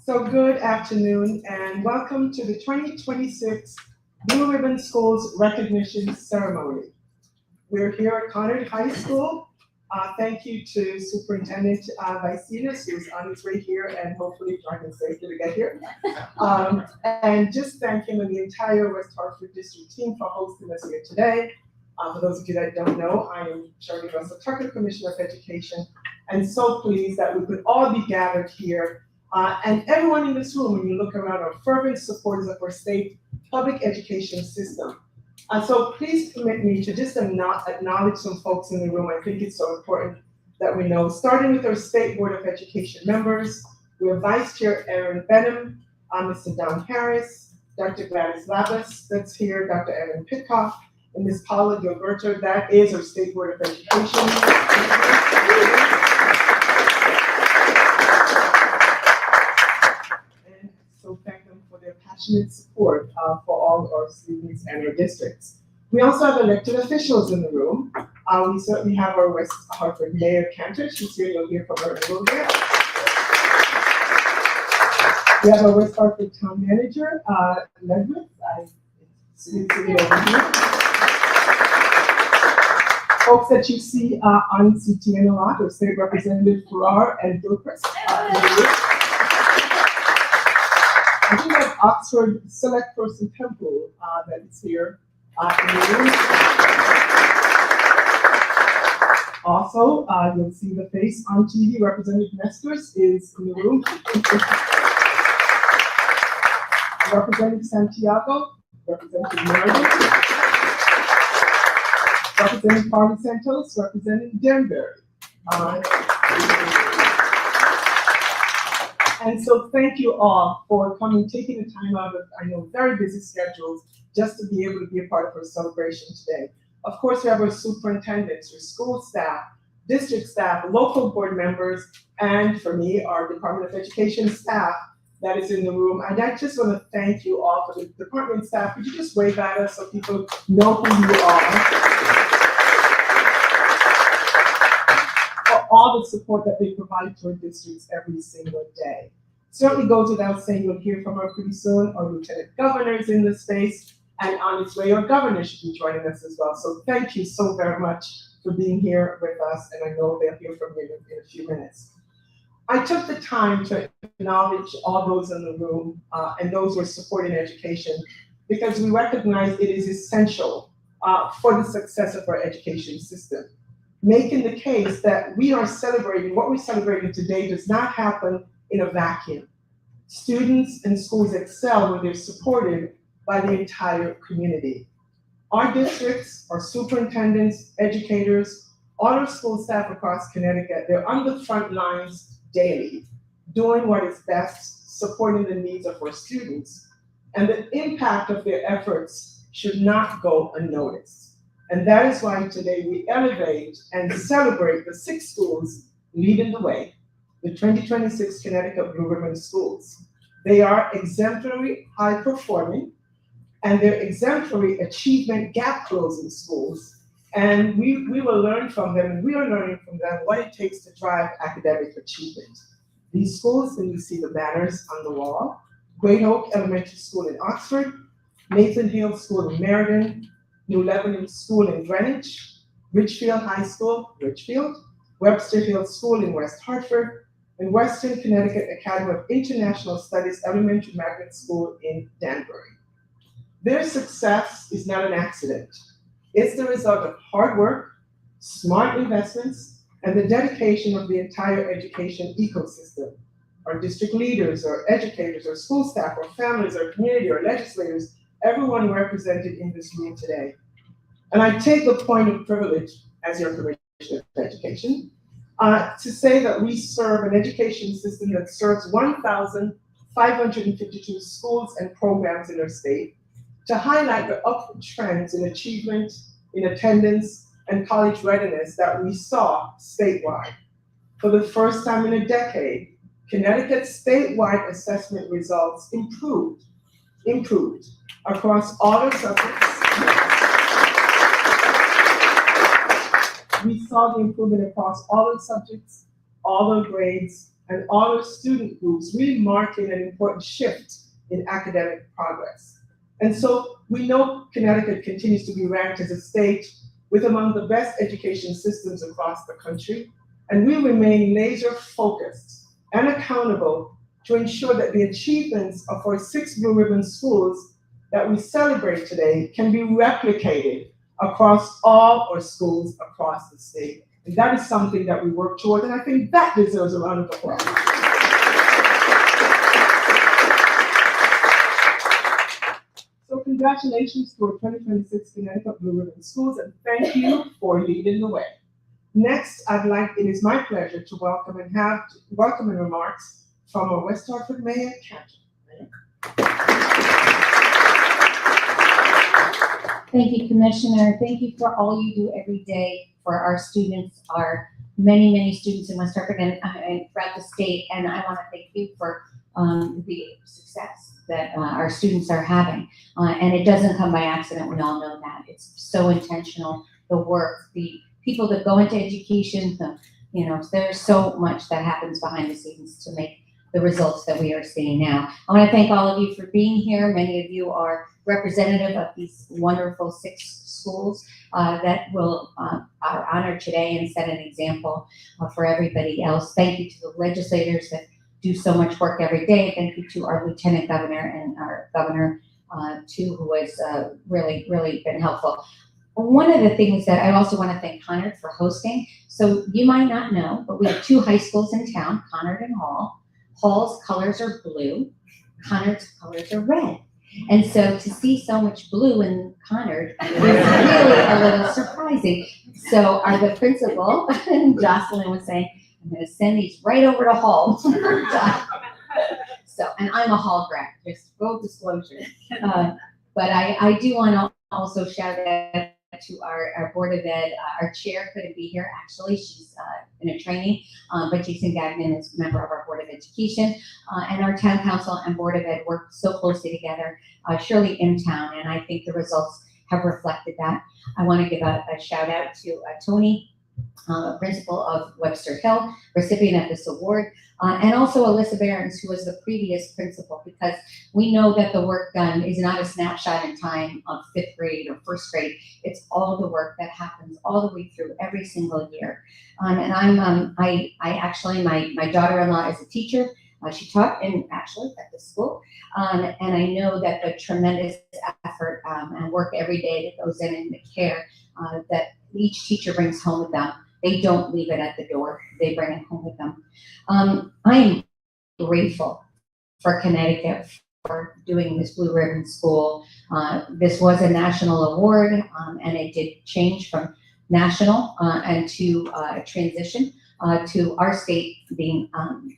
So good afternoon and welcome to the 2026 Blue Ribbon Schools Recognition Ceremony. We're here at Concord High School. Thank you to Superintendent Vicinas, who's on his way here and hopefully driving safely to get here. And just thank him and the entire West Hartford District team for hosting us here today. For those of you that don't know, I am Charlene, Commissioner of Education, and so pleased that we could all be gathered here. And everyone in this room, when you look around, are fervent supporters of our state public education system. So please permit me to just acknowledge some folks in the room. I think it's so important that we know. Starting with our State Board of Education members, we have Vice Chair Aaron Benham, Mr. Don Harris, Dr. Gladys Labus, that's here, Dr. Evan Pitcock, and Ms. Paula Gilberto, that is our State Board of Education. And so thank them for their passionate support for all our students and our districts. We also have elected officials in the room. We certainly have our West Hartford Mayor Cantor. She's here, you'll hear from her in a little bit. We have our West Hartford Town Manager, Ledwith. I see it over here. Folks that you see on CTN a lot, or State Representative Farrar and Gilchrist. I do have Oxford Select Person Temple that is here in the room. Also, you'll see the face on TV. Representative Mesters is in the room. Representative Santiago, Representative Meriden, Representative Harley Santos, Representative Danbury. And so thank you all for coming, taking the time out of, I know, very busy schedules just to be able to be a part of our celebration today. Of course, we have our superintendents, our school staff, district staff, local board members, and for me, our Department of Education staff that is in the room. And I just want to thank you all for the department staff. Could you just wave at us so people know who you are? For all the support that they provide to our districts every single day. Certainly goes without saying, you'll hear from our pretty soon. Our lieutenant governor is in the space, and on its way, our governor should be joining us as well. So thank you so very much for being here with us, and I know they'll hear from you in a few minutes. I took the time to acknowledge all those in the room and those who are supporting education, because we recognize it is essential for the success of our education system. Making the case that we are celebrating, what we're celebrating today does not happen in a vacuum. Students and schools excel when they're supported by the entire community. Our districts, our superintendents, educators, all our school staff across Connecticut, they're on the front lines daily, doing what is best, supporting the needs of our students. And the impact of their efforts should not go unnoticed. And that is why today we elevate and celebrate the 6 schools leading the way, the 2026 Connecticut Blue Ribbon Schools. They are exemplary, high-performing, and they're exemplary achievement gap-closing schools. And we will learn from them, and we are learning from them what it takes to drive academic achievement. These schools, and you see the banners on the wall: Great Oak Elementary School in Oxford, Nathan Hale School in Meriden, New Lebanon School in Greenwich, Ridgefield High School, Ridgefield, Webster Hill School in West Hartford, and Western Connecticut Academy of International Studies Elementary Magnet School in Danbury. Their success is not an accident. It's the result of hard work, smart investments, and the dedication of the entire education ecosystem. Our district leaders, our educators, our school staff, our families, our community, our legislators, everyone represented in this room today. And I take the point of privilege as your Commissioner of Education to say that we serve an education system that serves 1,552 schools and programs in our state, to highlight the upward trends in achievement, in attendance, and college readiness that we saw statewide. For the first time in a decade, Connecticut's statewide assessment results improved across all our subjects. We saw the improvement across all our subjects, all our grades, and all our student groups, really marking an important shift in academic progress. And so we know Connecticut continues to be ranked as a state with among the best education systems across the country, and we remain laser focused and accountable to ensure that the achievements of our 6 Blue Ribbon schools that we celebrate today can be replicated across all our schools across the state. And that is something that we work toward, and I think that deserves a round of applause. So congratulations to our 2026 Connecticut Blue Ribbon Schools, and thank you for leading the way. Next, it is my pleasure to welcome and remarks from our West Hartford Mayor, Charlene. Thank you, Commissioner. Thank you for all you do every day for our students, our many, many students in West Hartford and throughout the state. And I want to thank you for the success that our students are having. And it doesn't come by accident. We all know that. It's so intentional, the work, the people that go into education, there's so much that happens behind the scenes to make the results that we are seeing now. I want to thank all of you for being here. Many of you are representative of these wonderful 6 schools that are honored today and set an example for everybody else. Thank you to the legislators that do so much work every day. Thank you to our Lieutenant Governor and our Governor too, who has really, really been helpful. One of the things that I also want to thank Conard for hosting. So you might not know, but we have 2 high schools in town, Conard and Hale. Hall's colors are blue, Conard's colors are red. And so to see so much blue in Conard is really a little surprising. So the principal, Jocelyn, was saying, I'm going to send these right over to Hale. So, and I'm a Hale grad, just full disclosure. But I do want to also shout out to our Board of Ed. Our chair couldn't be here, actually. She's in a training, but Jason Gagnon is a member of our Board of Education. And our Town Council and Board of Ed work so closely together, surely in town, and I think the results have reflected that. I want to give a shout out to Tony, principal of Webster Hill, recipient of this award, and also Alyssa Behrens, who was the previous principal, because we know that the work done is not a snapshot in time of 5th grade or 1st grade. It's all the work that happens all the way through every single year. And I actually, my daughter-in-law is a teacher. She taught actually at the school, and I know that the tremendous effort and work every day that goes in the care that each teacher brings home with them. They don't leave it at the door. They bring it home with them. I am grateful for Connecticut for doing this Blue Ribbon School. This was a national award, and it did change from national and to transition to our state being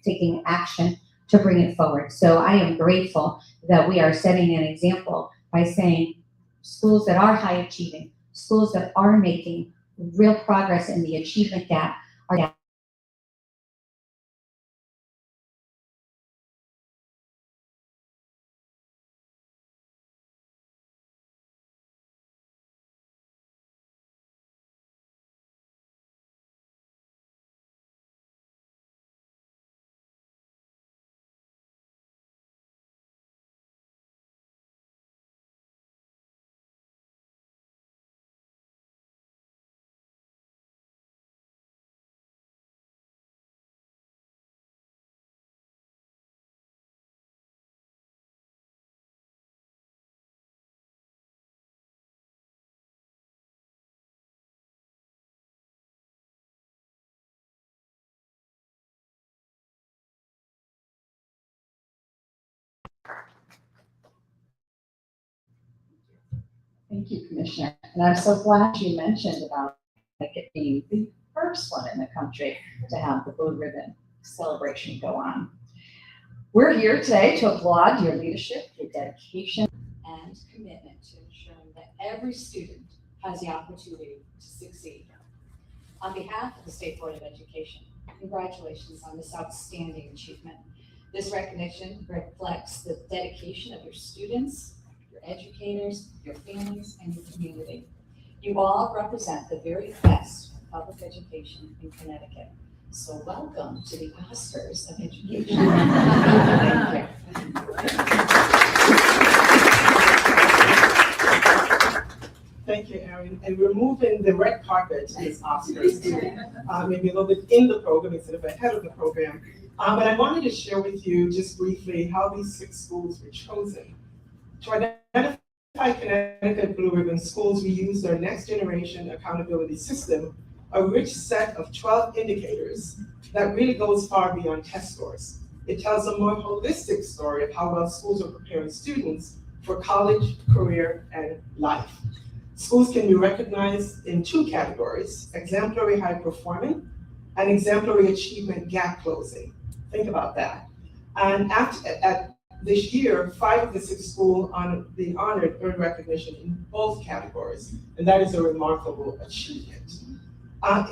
taking action to bring it forward. So I am grateful that we are setting an example by saying schools that are high achieving, schools that are making real progress in the achievement gap are down. Thank you, Commissioner. And I'm so glad you mentioned about it being the first one in the country to have the Blue Ribbon celebration go on. We're here today to applaud your leadership, your dedication, and commitment to ensuring that every student has the opportunity to succeed. On behalf of the State Board of Education, congratulations on this outstanding achievement. This recognition reflects the dedication of your students, your educators, your families, and your community. You all represent the very best of public education in Connecticut. So welcome to the Oscars of Education. Thank you, Erin. And we're moving the red carpet to this Oscars, maybe a little bit in the program instead of ahead of the program. But I wanted to share with you just briefly how these 6 schools were chosen. To identify Connecticut Blue Ribbon Schools, we used our next generation accountability system, a rich set of 12 indicators that really goes far beyond test scores. It tells a more holistic story of how well schools are preparing students for college, career, and life. Schools can be recognized in 2 categories: exemplary high performing and exemplary achievement gap closing. Think about that. And at this year, 5 of the 6 schools being honored earned recognition in both categories, and that is a remarkable achievement.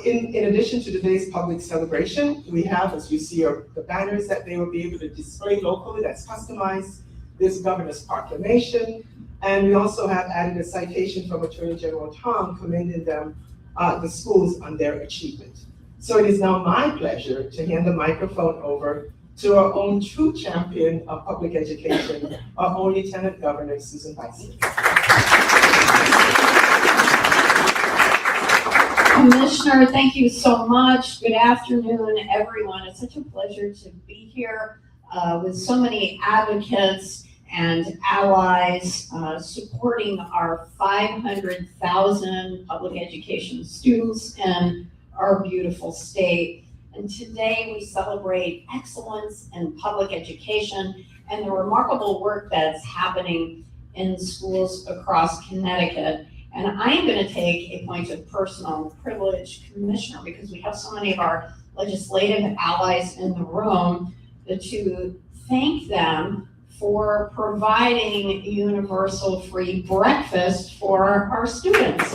In addition to today's public celebration, we have, as you see, the banners that they will be able to display locally that's customized, this governor's proclamation, and we also have added a citation from Attorney General Tom commending them, the schools on their achievement. So it is now my pleasure to hand the microphone over to our own true champion of public education, our own Lieutenant Governor, Susan Bison. Commissioner, thank you so much. Good afternoon, everyone. It's such a pleasure to be here with so many advocates and allies supporting our 500,000 public education students in our beautiful state. And today we celebrate excellence in public education and the remarkable work that's happening in schools across Connecticut. And I am going to take a point of personal privilege, Commissioner, because we have so many of our legislative allies in the room, to thank them for providing universal free breakfast for our students.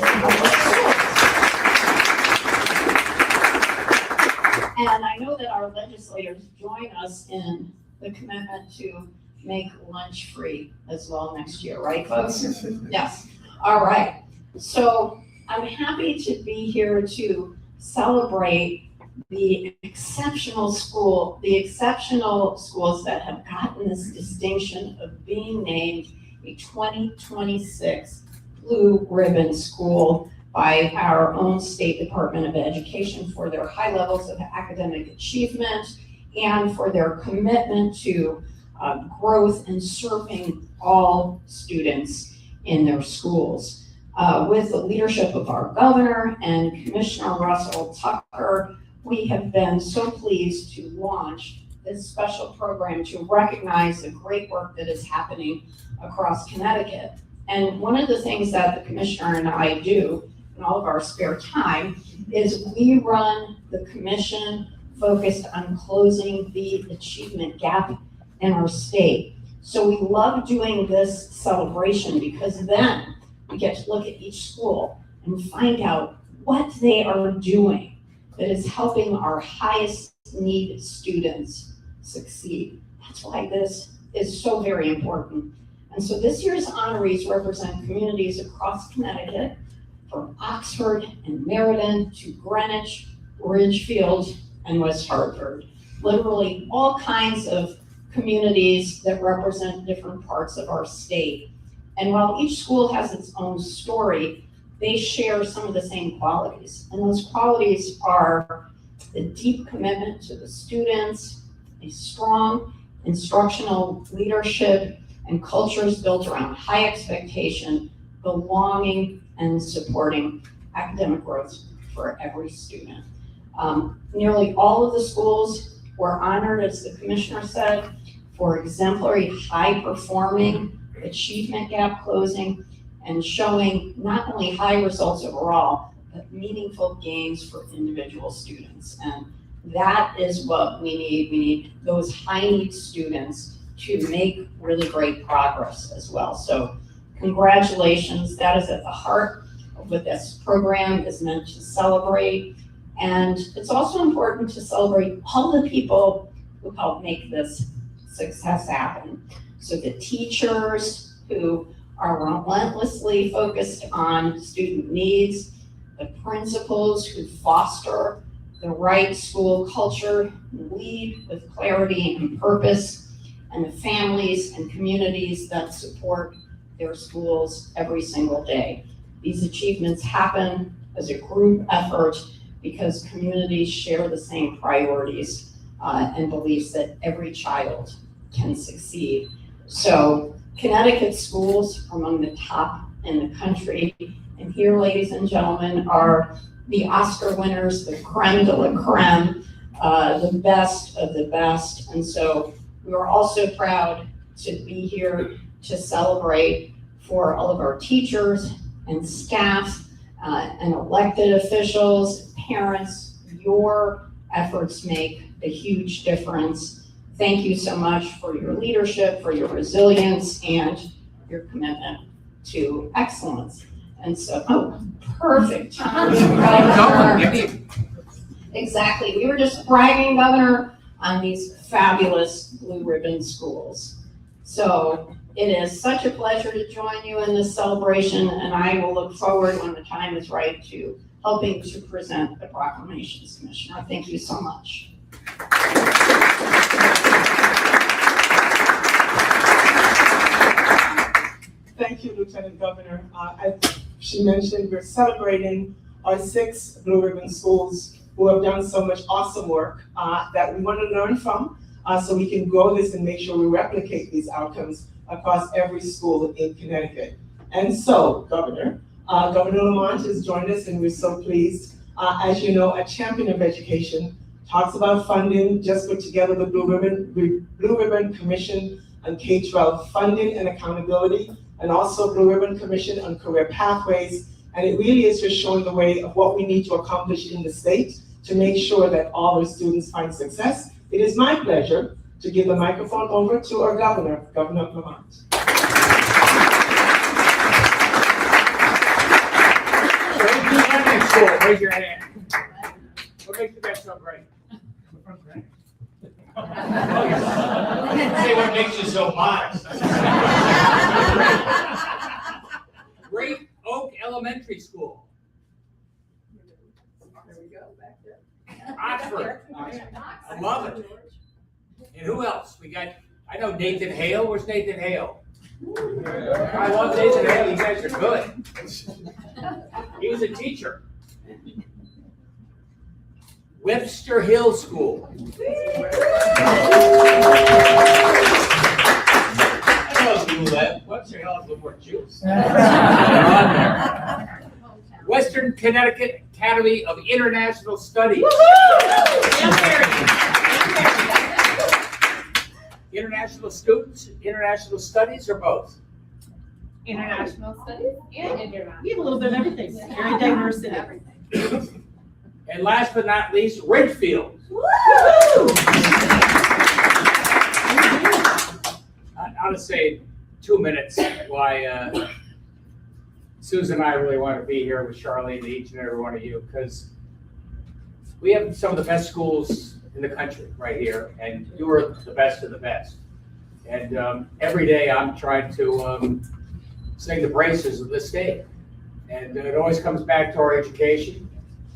And I know that our legislators join us in the commitment to make lunch free as well next year, right, folks? Yes. All right. So I'm happy to be here to celebrate the exceptional schools that have gotten this distinction of being named a 2026 Blue Ribbon School by our own State Department of Education for their high levels of academic achievement and for their commitment to growth and serving all students in their schools. With the leadership of our governor and Commissioner Russell Tucker, we have been so pleased to launch this special program to recognize the great work that is happening across Connecticut. And one of the things that the Commissioner and I do in all of our spare time is we run the commission focused on closing the achievement gap in our state. So we love doing this celebration because then we get to look at each school and find out what they are doing that is helping our highest need students succeed. That's why this is so very important. And so this year's honorees represent communities across Connecticut, from Oxford and Meriden to Greenwich, Ridgefield, and West Hartford. Literally all kinds of communities that represent different parts of our state. And while each school has its own story, they share some of the same qualities. And those qualities are the deep commitment to the students, a strong instructional leadership, and cultures built around high expectation, belonging, and supporting academic growth for every student. Nearly all of the schools were honored, as the Commissioner said, for exemplary high performing, achievement gap closing, and showing not only high results overall, but meaningful gains for individual students. And that is what we need. We need those high need students to make really great progress as well. So congratulations, that is at the heart of what this program is meant to celebrate. And it's also important to celebrate all the people who helped make this success happen. So the teachers who are relentlessly focused on student needs, the principals who foster the right school culture, lead with clarity and purpose, and the families and communities that support their schools every single day. These achievements happen as a group effort because communities share the same priorities and beliefs that every child can succeed. So Connecticut schools are among the top in the country. And here, ladies and gentlemen, are the Oscar winners, the creme de la creme, the best of the best. And so we are also proud to be here to celebrate for all of our teachers and staff and elected officials, parents. Your efforts make a huge difference. Thank you so much for your leadership, for your resilience, and your commitment to excellence. And so, perfect time. Exactly. We were just bragging, Governor, on these fabulous Blue Ribbon schools. So it is such a pleasure to join you in this celebration, and I will look forward when the time is right to helping to present the proclamations, Commissioner. Thank you so much. Thank you, Lieutenant Governor. As she mentioned, we're celebrating our 6 Blue Ribbon schools who have done so much awesome work that we want to learn from so we can grow this and make sure we replicate these outcomes across every school in Connecticut. And so, Governor Lamont has joined us, and we're so pleased. As you know, a champion of education talks about funding, just put together the Blue Ribbon Commission on K-12 funding and accountability, and also Blue Ribbon Commission on career pathways. And it really is just showing the way of what we need to accomplish in the state to make sure that all our students find success. It is my pleasure to give the microphone over to our Governor Lamont. Raise your hand. What makes you guys so great? Say what makes you so modest. Great Oak Elementary School. There we go, back there. Hartford. I love it. And who else? We got, I know Nathan Hale. Where's Nathan Hale? I love Nathan Hale. You guys are good. He was a teacher. Webster Hill School. I know you left. Webster Hill has a little more juice. Western Connecticut Academy of International Studies. International students, international studies, or both? International studies and international. We have a little bit of everything. Very diverse in everything. And last but not least, Ridgefield. I'll just say 2 minutes why Susan and I really want to be here with Charlene and each and every one of you, because we have some of the best schools in the country right here, and you're the best of the best. And every day I'm trying to sing the praises of this state. And it always comes back to our education.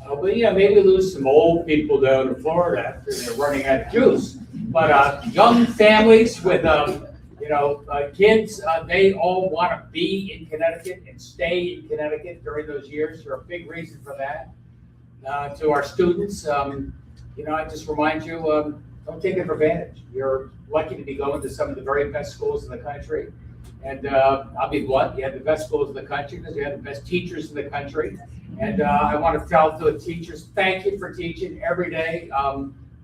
But yeah, maybe we lose some old people down in Florida after they're running out of juice. But young families with kids, they all want to be in Connecticut and stay in Connecticut during those years. You're a big reason for that. To our students, I just remind you, don't take it for advantage. You're lucky to be going to some of the very best schools in the country. And I'll be blunt, you have the best schools in the country because you have the best teachers in the country. And I want to tell the teachers, thank you for teaching every day.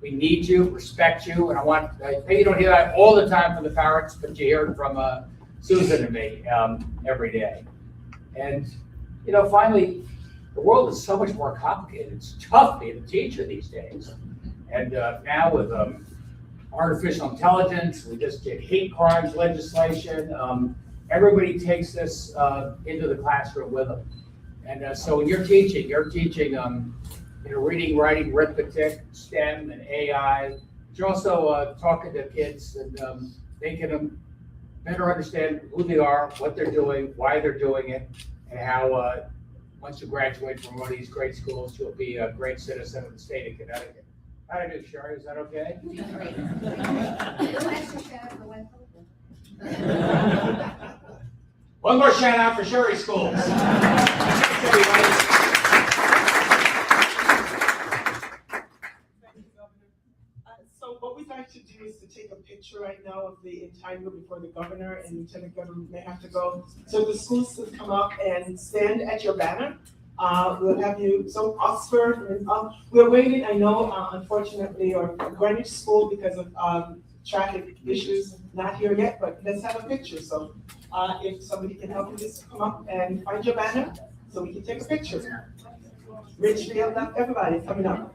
We need you, respect you, and I you don't hear that all the time from the parents, but you hear it from Susan and me every day. And, finally, the world is so much more complicated. It's tough being a teacher these days. And now with artificial intelligence, we just did hate crimes legislation. Everybody takes this into the classroom with them. And so when you're teaching, reading, writing, arithmetic, STEM, and AI. But you're also talking to kids and making them better understand who they are, what they're doing, why they're doing it, and how once you graduate from one of these great schools, you'll be a great citizen of the state of Connecticut. How do I do, Shari? Is that okay? One more shout out for Shari Schools. So what we'd like to do is to take a picture right now of the entire group before the governor and lieutenant governor may have to go. So the schools can come up and stand at your banner. We'll have you, so Oxford, we're waiting, I know, unfortunately, or Greenwich School because of traffic issues, not here yet, but let's have a picture. So if somebody can help you, just come up and find your banner so we can take a picture. Ridgefield, everybody coming up.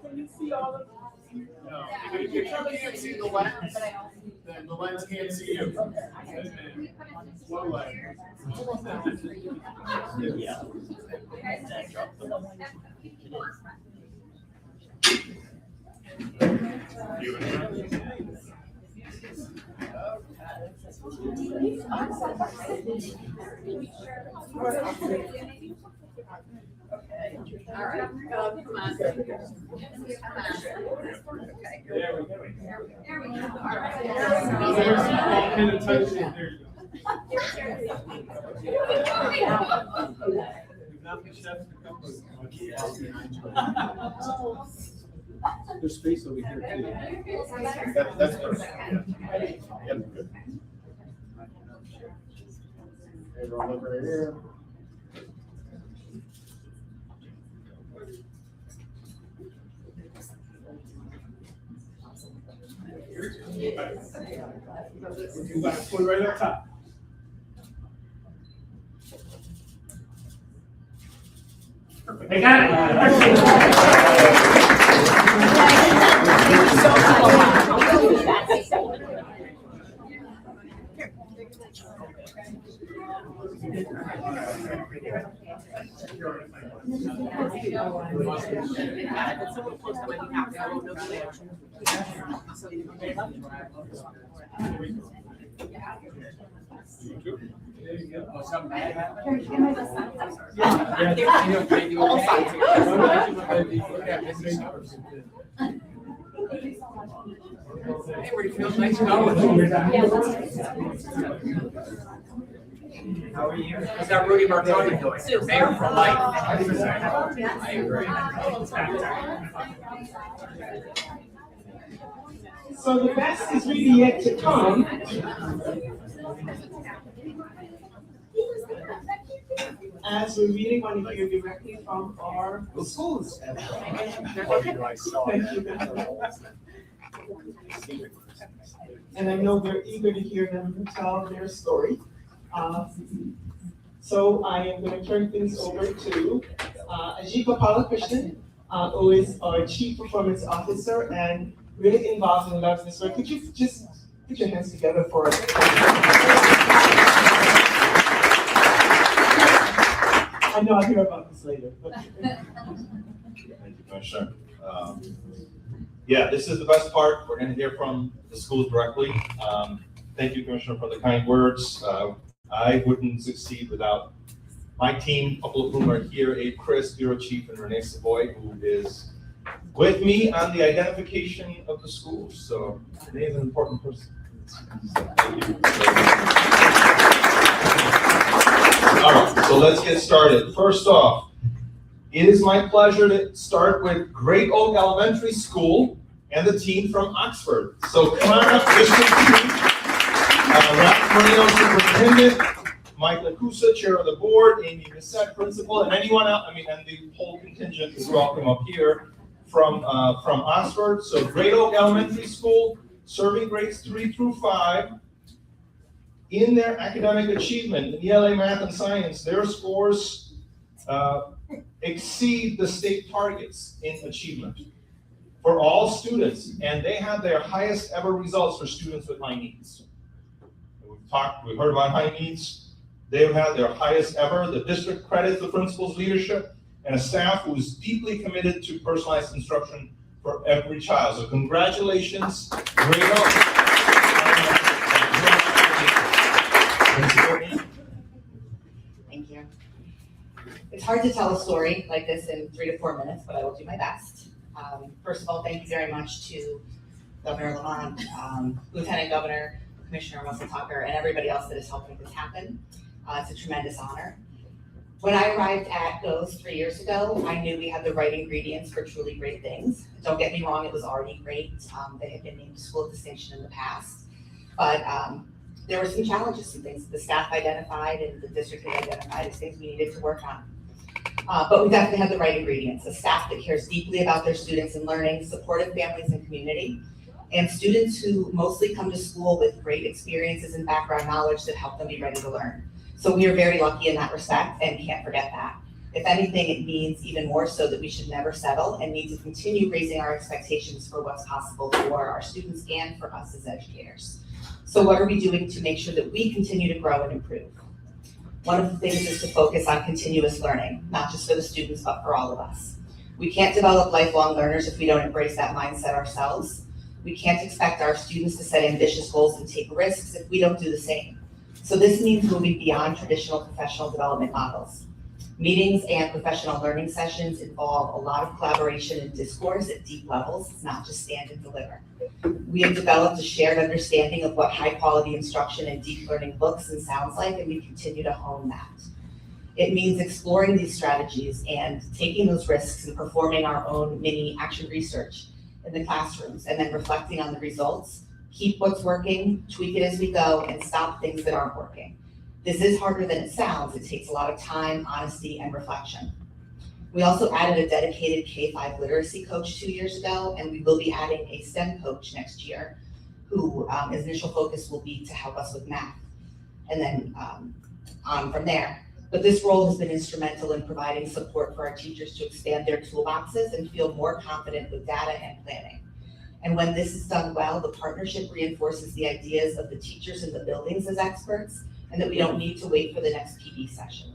Can you see all of them? No, if you can't see the lens, then the lens can't see you. One lens. Yeah. All right, come on. There we go. There we go. All right. There's space over here too. That's perfect. Yep, good. Everyone look right here. Put right up top. They got Everybody feels nice going. How are you? How's that Rudy Marconi doing? Mayor for life. I agree. So the best is really yet to come. As we really want to hear directly from our schools. Thank you. And I know they're eager to hear them tell their story. So I am going to turn things over to Ajika Palakrishnan, who is our Chief Performance Officer and really involved and loves this work. Could you just Put your hands together for it. I know I'll hear about this later. Thank you, Commissioner. Yeah, this is the best part. We're going to hear from the schools directly. Thank you, Commissioner, for the kind words. I wouldn't succeed without my team, a couple of whom are here, Abe Chris, Bureau Chief, and Renee Savoy, who is with me on the identification of the schools. So Renee is an important person. Thank you. All right, so let's get started. First off, it is my pleasure to start with Great Oak Elementary School and the team from Oxford. So come on up, district team. Ralph Moreno, superintendent, Mike Lacusa, chair of the board, Amy Bissett, principal, and anyone else, and the whole contingent is welcome up here from Oxford. So Great Oak Elementary School, serving grades 3 through 5. In their academic achievement in ELA, math, and science, their scores exceed the state targets in achievement for all students, and they had their highest ever results for students with high needs. We've heard about high needs. They've had their highest ever. The district credits the principal's leadership and a staff who is deeply committed to personalized instruction for every child. So congratulations, Great Oak. Thank you. It's hard to tell a story like this in 3 to 4 minutes, but I will do my best. First of all, thank you very much to Governor Lamont, Lieutenant Governor, Commissioner Russell Tucker, and everybody else that has helped make this happen. It's a tremendous honor. When I arrived at GOES 3 years ago, I knew we had the right ingredients for truly great things. Don't get me wrong, it was already great. They had been named School of Distinction in the past, but there were some challenges, some things that the staff identified and the district had identified as things we needed to work on. But we definitely had the right ingredients, a staff that cares deeply about their students and learning, supportive families and community, and students who mostly come to school with great experiences and background knowledge that help them be ready to learn. So we are very lucky in that respect and can't forget that. If anything, it means even more so that we should never settle and need to continue raising our expectations for what's possible for our students and for us as educators. So what are we doing to make sure that we continue to grow and improve? One of the things is to focus on continuous learning, not just for the students, but for all of us. We can't develop lifelong learners if we don't embrace that mindset ourselves. We can't expect our students to set ambitious goals and take risks if we don't do the same. So this means moving beyond traditional professional development models. Meetings and professional learning sessions involve a lot of collaboration and discourse at deep levels. It's not just stand and deliver. We have developed a shared understanding of what high quality instruction and deep learning looks and sounds like, and we continue to hone that. It means exploring these strategies and taking those risks and performing our own mini action research in the classrooms, and then reflecting on the results, keep what's working, tweak it as we go, and stop things that aren't working. This is harder than it sounds. It takes a lot of time, honesty, and reflection. We also added a dedicated K-5 literacy coach 2 years ago, and we will be adding a STEM coach next year, who his initial focus will be to help us with math, and then on from there. But this role has been instrumental in providing support for our teachers to expand their toolboxes and feel more confident with data and planning. And when this is done well, the partnership reinforces the ideas of the teachers in the buildings as experts, and that we don't need to wait for the next PD session.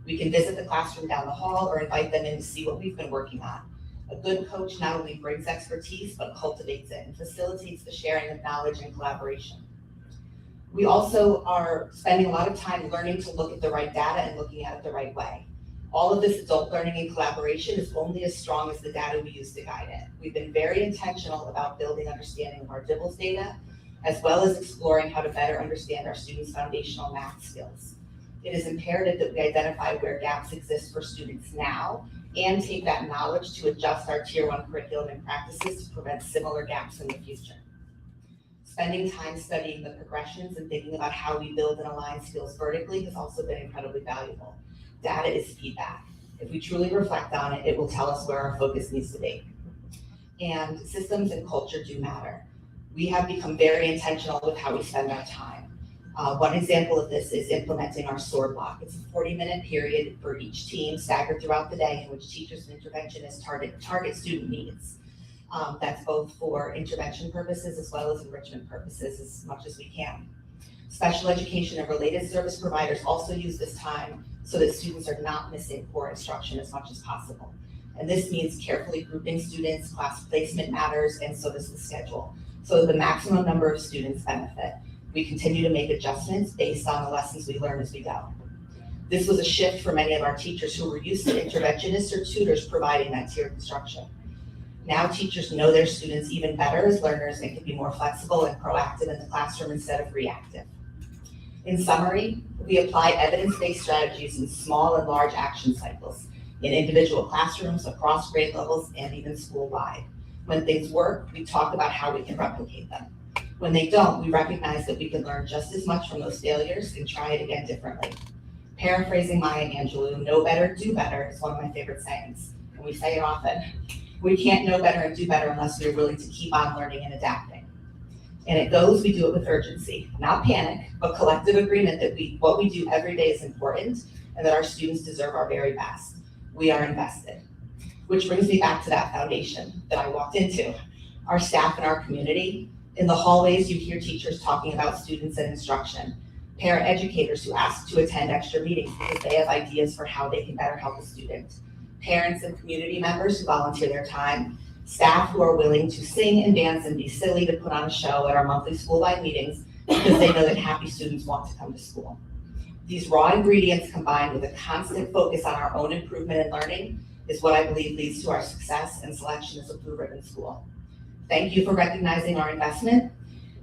We can visit the classroom down the hall or invite them in to see what we've been working on. A good coach not only brings expertise, but cultivates it and facilitates the sharing of knowledge and collaboration. We also are spending a lot of time learning to look at the right data and looking at it the right way. All of this adult learning and collaboration is only as strong as the data we use to guide it. We've been very intentional about building understanding of our DIBELS data, as well as exploring how to better understand our students' foundational math skills. It is imperative that we identify where gaps exist for students now and take that knowledge to adjust our Tier 1 curriculum and practices to prevent similar gaps in the future. Spending time studying the progressions and thinking about how we build and align skills vertically has also been incredibly valuable. Data is feedback. If we truly reflect on it, it will tell us where our focus needs to be. And systems and culture do matter. We have become very intentional with how we spend our time. One example of this is implementing our SOAR block. It's a 40-minute period for each team staggered throughout the day in which teachers and interventionists target student needs. That's both for intervention purposes as well as enrichment purposes as much as we can. Special education and related service providers also use this time so that students are not missing core instruction as much as possible. And this means carefully grouping students, class placement matters, and so does the schedule, so that the maximum number of students benefit. We continue to make adjustments based on the lessons we learn as we go. This was a shift for many of our teachers who were used to interventionists or tutors providing that tiered instruction. Now teachers know their students even better as learners and can be more flexible and proactive in the classroom instead of reactive. In summary, we apply evidence-based strategies in small and large action cycles in individual classrooms, across grade levels, and even school-wide. When things work, we talk about how we can replicate them. When they don't, we recognize that we can learn just as much from those failures and try it again differently. Paraphrasing Maya Angelou, know better, do better is one of my favorite sayings, and we say it often. We can't know better and do better unless we're willing to keep on learning and adapting. And it goes, we do it with urgency, not panic, but collective agreement that what we do every day is important and that our students deserve our very best. We are invested. Which brings me back to that foundation that I walked into. Our staff and our community. In the hallways, you hear teachers talking about students and instruction. Parent educators who ask to attend extra meetings because they have ideas for how they can better help a student. Parents and community members who volunteer their time. Staff who are willing to sing and dance and be silly to put on a show at our monthly school-wide meetings because they know that happy students want to come to school. These raw ingredients combined with a constant focus on our own improvement and learning is what I believe leads to our success and selection as a Blue Ribbon School. Thank you for recognizing our investment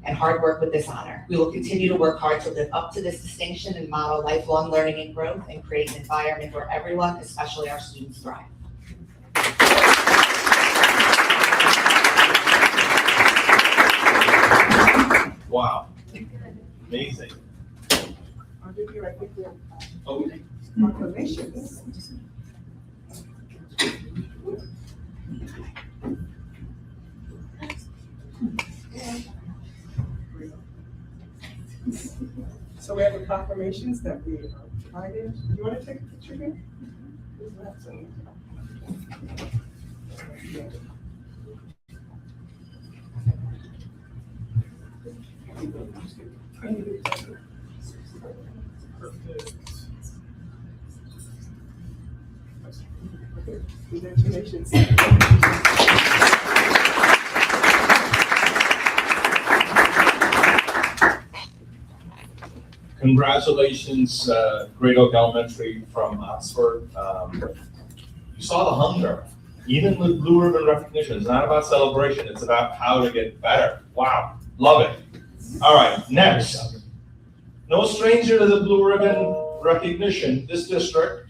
and hard work with this honor. We will continue to work hard to live up to this distinction and model lifelong learning and growth and create an environment where everyone, especially our students, thrive. Wow, amazing. I'll give you right there. Oh, Proclamations. So we have the proclamations that we provided. You want to take a picture here? Congratulations. Congratulations, Great Oak Elementary from Oxford. You saw the hunger, even with Blue Ribbon recognition. It's not about celebration, it's about how to get better. Wow, love it. All right, next. No stranger to the Blue Ribbon recognition, this district.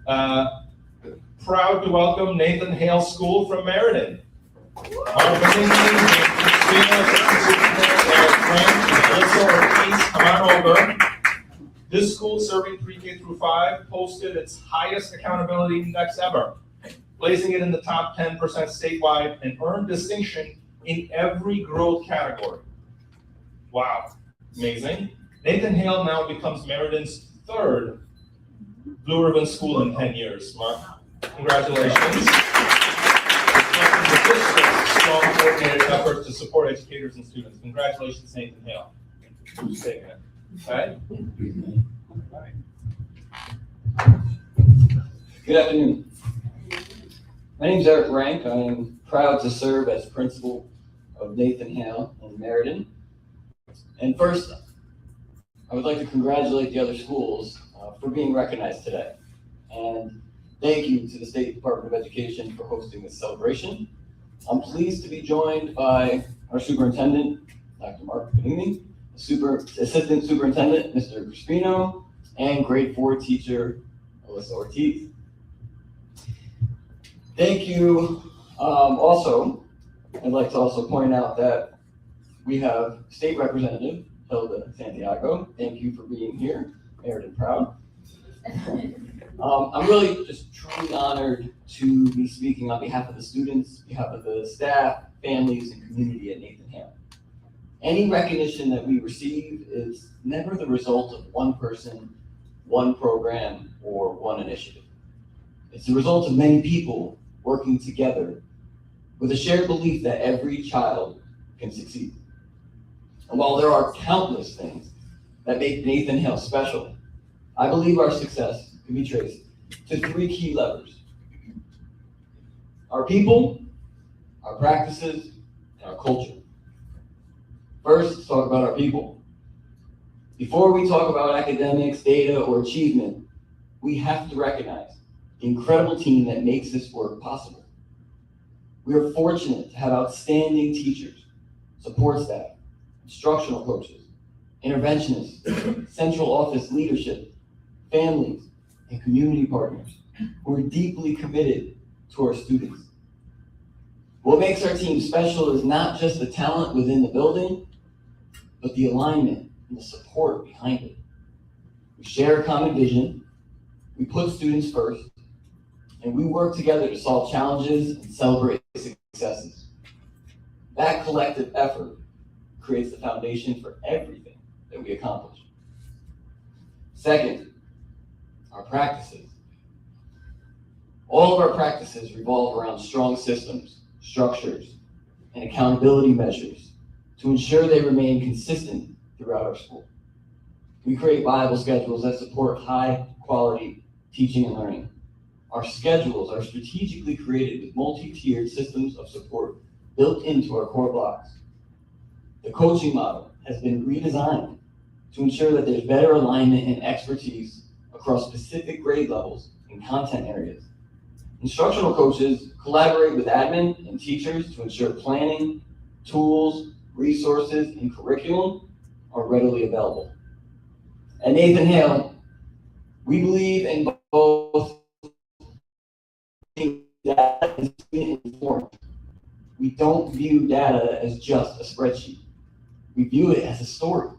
Proud to welcome Nathan Hale School from Meriden. Come on over. This school, serving pre-K through 5, posted its highest accountability index ever, placing it in the top 10% statewide and earned distinction in every growth category. Wow, amazing. Nathan Hale now becomes Meriden's 3rd Blue Ribbon School in 10 years. Mark, congratulations. The district's strong coordinated effort to support educators and students. Congratulations, Nathan Hale. Who's taking it? Okay. Good afternoon. My name is Eric Rank. I am proud to serve as principal of Nathan Hale in Meriden. And first, I would like to congratulate the other schools for being recognized today. And thank you to the State Department of Education for hosting this celebration. I'm pleased to be joined by our superintendent, Dr. Mark Panini, Assistant Superintendent, Mr. Crispino, and grade 4 teacher, Alyssa Ortiz. Thank you. Also, I'd like to also point out that we have State Representative Hilda Santiago. Thank you for being here, Meriden proud. I'm really just truly honored to be speaking on behalf of the students, behalf of the staff, families, and community at Nathan Hale. Any recognition that we receive is never the result of one person, one program, or one initiative. It's the result of many people working together with a shared belief that every child can succeed. And while there are countless things that make Nathan Hale special, I believe our success can be traced to 3 key levers: our people, our practices, and our culture. First, let's talk about our people. Before we talk about academics, data, or achievement, we have to recognize the incredible team that makes this work possible. We are fortunate to have outstanding teachers, support staff, instructional coaches, interventionists, central office leadership, families, and community partners who are deeply committed to our students. What makes our team special is not just the talent within the building, but the alignment and the support behind it. We share a common vision, we put students first, and we work together to solve challenges and celebrate successes. That collective effort creates the foundation for everything that we accomplish. Second, our practices. All of our practices revolve around strong systems, structures, and accountability measures to ensure they remain consistent throughout our school. We create viable schedules that support high-quality teaching and learning. Our schedules are strategically created with multi-tiered systems of support built into our core blocks. The coaching model has been redesigned to ensure that there's better alignment and expertise across specific grade levels and content areas. Instructional coaches collaborate with admin and teachers to ensure planning, tools, resources, and curriculum are readily available. At Nathan Hale, we believe in both data and student informed. We don't view data as just a spreadsheet. We view it as a story.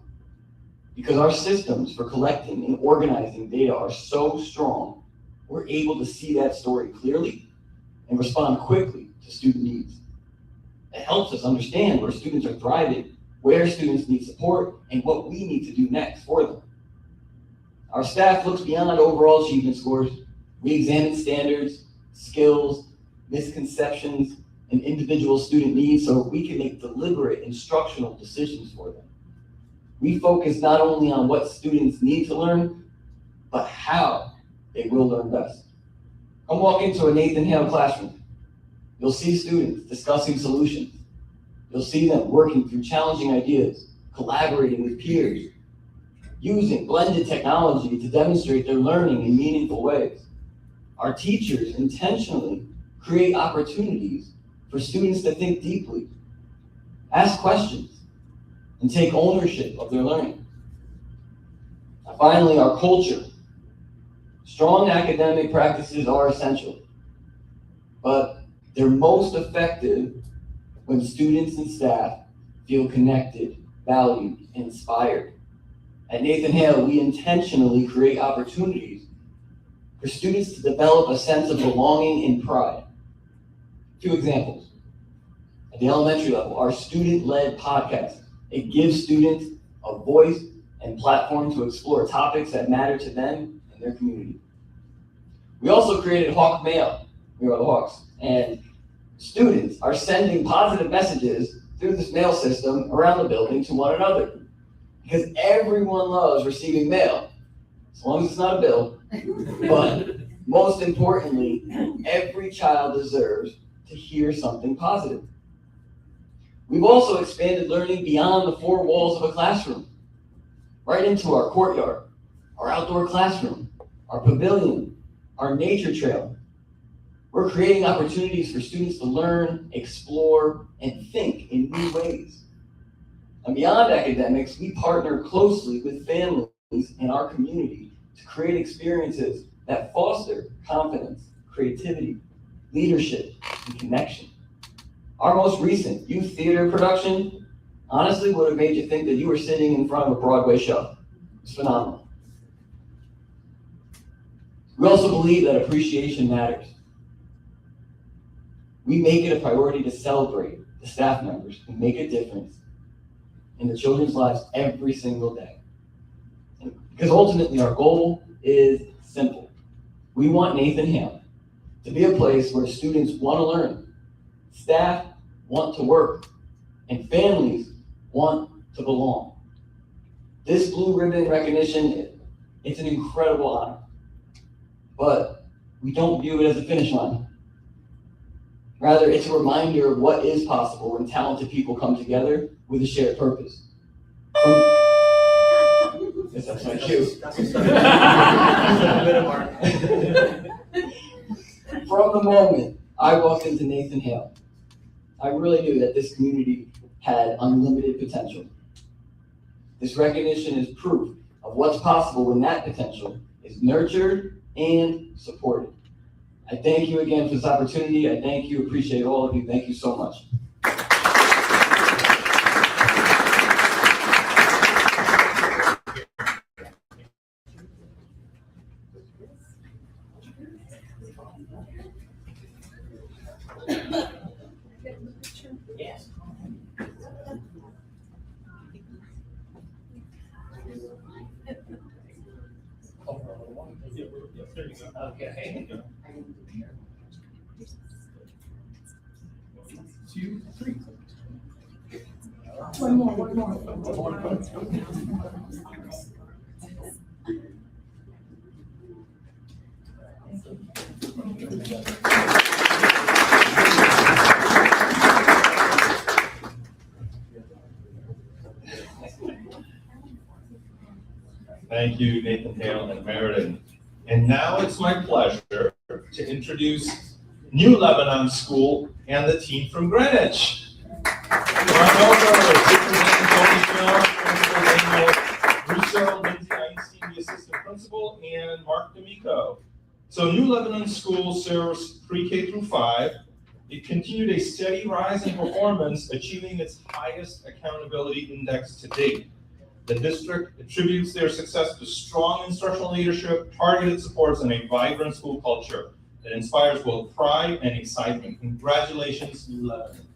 Because our systems for collecting and organizing data are so strong, we're able to see that story clearly and respond quickly to student needs. It helps us understand where students are thriving, where students need support, and what we need to do next for them. Our staff looks beyond overall achievement scores. We examine standards, skills, misconceptions, and individual student needs so we can make deliberate instructional decisions for them. We focus not only on what students need to learn, but how they will learn best. Come walk into a Nathan Hale classroom. You'll see students discussing solutions. You'll see them working through challenging ideas, collaborating with peers, using blended technology to demonstrate their learning in meaningful ways. Our teachers intentionally create opportunities for students to think deeply, ask questions, and take ownership of their learning. And finally, our culture. Strong academic practices are essential, but they're most effective when students and staff feel connected, valued, and inspired. At Nathan Hale, we intentionally create opportunities for students to develop a sense of belonging and pride. 2 examples. At the elementary level, our student-led podcast. It gives students a voice and platform to explore topics that matter to them and their community. We also created Hawk Mail. We are the Hawks. And students are sending positive messages through this mail system around the building to one another. Because everyone loves receiving mail, as long as it's not a bill. But most importantly, every child deserves to hear something positive. We've also expanded learning beyond the 4 walls of a classroom, right into our courtyard, our outdoor classroom, our pavilion, our nature trail. We're creating opportunities for students to learn, explore, and think in new ways. And beyond academics, we partner closely with families in our community to create experiences that foster confidence, creativity, leadership, and connection. Our most recent youth theater production honestly would have made you think that you were sitting in front of a Broadway show. It's phenomenal. We also believe that appreciation matters. We make it a priority to celebrate the staff members who make a difference in the children's lives every single day. Because ultimately our goal is simple. We want Nathan Hale to be a place where students want to learn, staff want to work, and families want to belong. This Blue Ribbon recognition, it's an incredible honor, but we don't view it as a finish line. Rather, it's a reminder of what is possible when talented people come together with a shared purpose. Yes, that's my cue. From the moment I walked into Nathan Hale, I really knew that this community had unlimited potential. This recognition is proof of what's possible when that potential is nurtured and supported. I thank you again for this opportunity. I thank you, appreciate all of you. Thank you so much. Okay. 2, 3. One more. Thank you, Nathan Hale and Meriden. And now it's my pleasure to introduce New Lebanon School and the team from Greenwich. Come on over, Superintendent Tony Phil, Principal Daniel Russo, Lindsay Einstein, the Assistant Principal, and Mark D'Amico. So New Lebanon School serves pre-K through 5. It continued a steady rise in performance, achieving its highest accountability index to date. The district attributes their success to strong instructional leadership, targeted supports, and a vibrant school culture that inspires both pride and excitement. Congratulations, New Lebanon.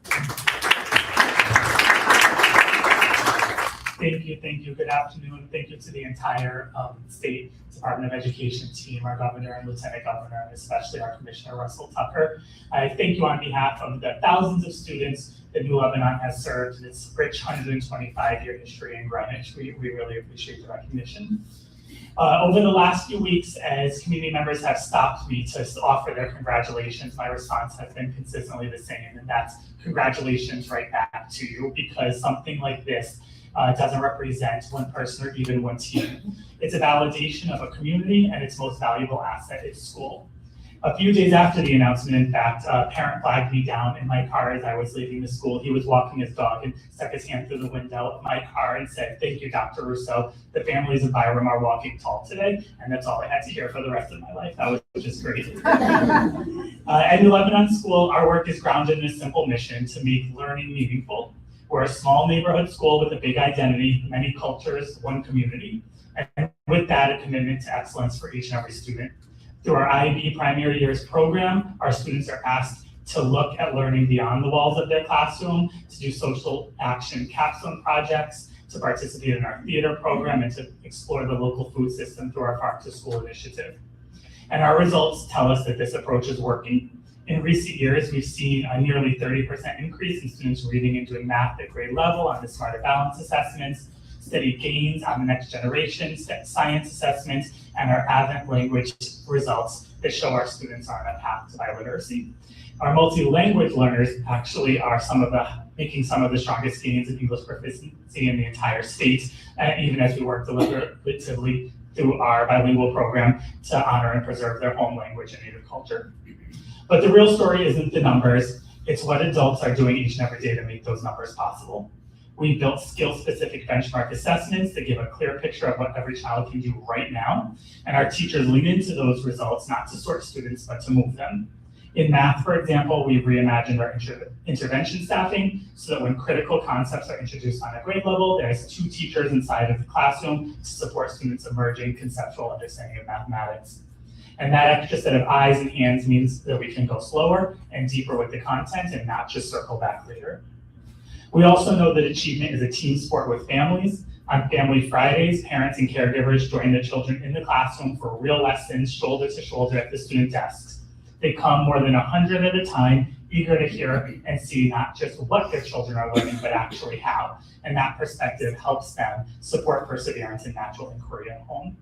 Thank you. Good afternoon. Thank you to the entire State Department of Education team, our governor and lieutenant governor, and especially our Commissioner Russell Tucker. I thank you on behalf of the thousands of students that New Lebanon has served in its rich 125-year history in Greenwich. We really appreciate the recognition. Over the last few weeks, as community members have stopped me to offer their congratulations, my response has been consistently the same, and that's congratulations right back to you, because something like this doesn't represent one person or even one team. It's a validation of a community, and its most valuable asset is school. A few days after the announcement, in fact, a parent flagged me down in my car as I was leaving the school. He was walking his dog and stuck his hand through the window of my car and said, "Thank you, Dr. Russo. The families of Byram are walking tall today." And that's all I had to hear for the rest of my life. That was just great. At New Lebanon School, our work is grounded in a simple mission to make learning meaningful. We're a small neighborhood school with a big identity, many cultures, one community. And with that, a commitment to excellence for each and every student. Through our IB Primary Years program, our students are asked to look at learning beyond the walls of their classroom, to do social action capstone projects, to participate in our theater program, and to explore the local food system through our Farm to School initiative. And our results tell us that this approach is working. In recent years, we've seen a nearly 30% increase in students reading and doing math at grade level on the Smarter Balance assessments, steady gains on the Next Generation science assessments, and our Advent language results that show our students are on a path to biliteracy. Our multi-language learners actually are making some of the strongest gains in English proficiency in the entire state, even as we work deliberatively through our bilingual program to honor and preserve their home language and native culture. But the real story isn't the numbers, it's what adults are doing each and every day to make those numbers possible. We built skill-specific benchmark assessments that give a clear picture of what every child can do right now, and our teachers lean into those results not to sort students, but to move them. In math, for example, we've reimagined our intervention staffing so that when critical concepts are introduced on a grade level, there's 2 teachers inside of the classroom to support students' emerging conceptual understanding of mathematics. And that extra set of eyes and hands means that we can go slower and deeper with the content and not just circle back later. We also know that achievement is a team sport with families. On Family Fridays, parents and caregivers join the children in the classroom for real lessons, shoulder to shoulder at the student desks. They come more than 100 at a time, eager to hear and see not just what their children are learning, but actually how. And that perspective helps them support perseverance and natural inquiry at home.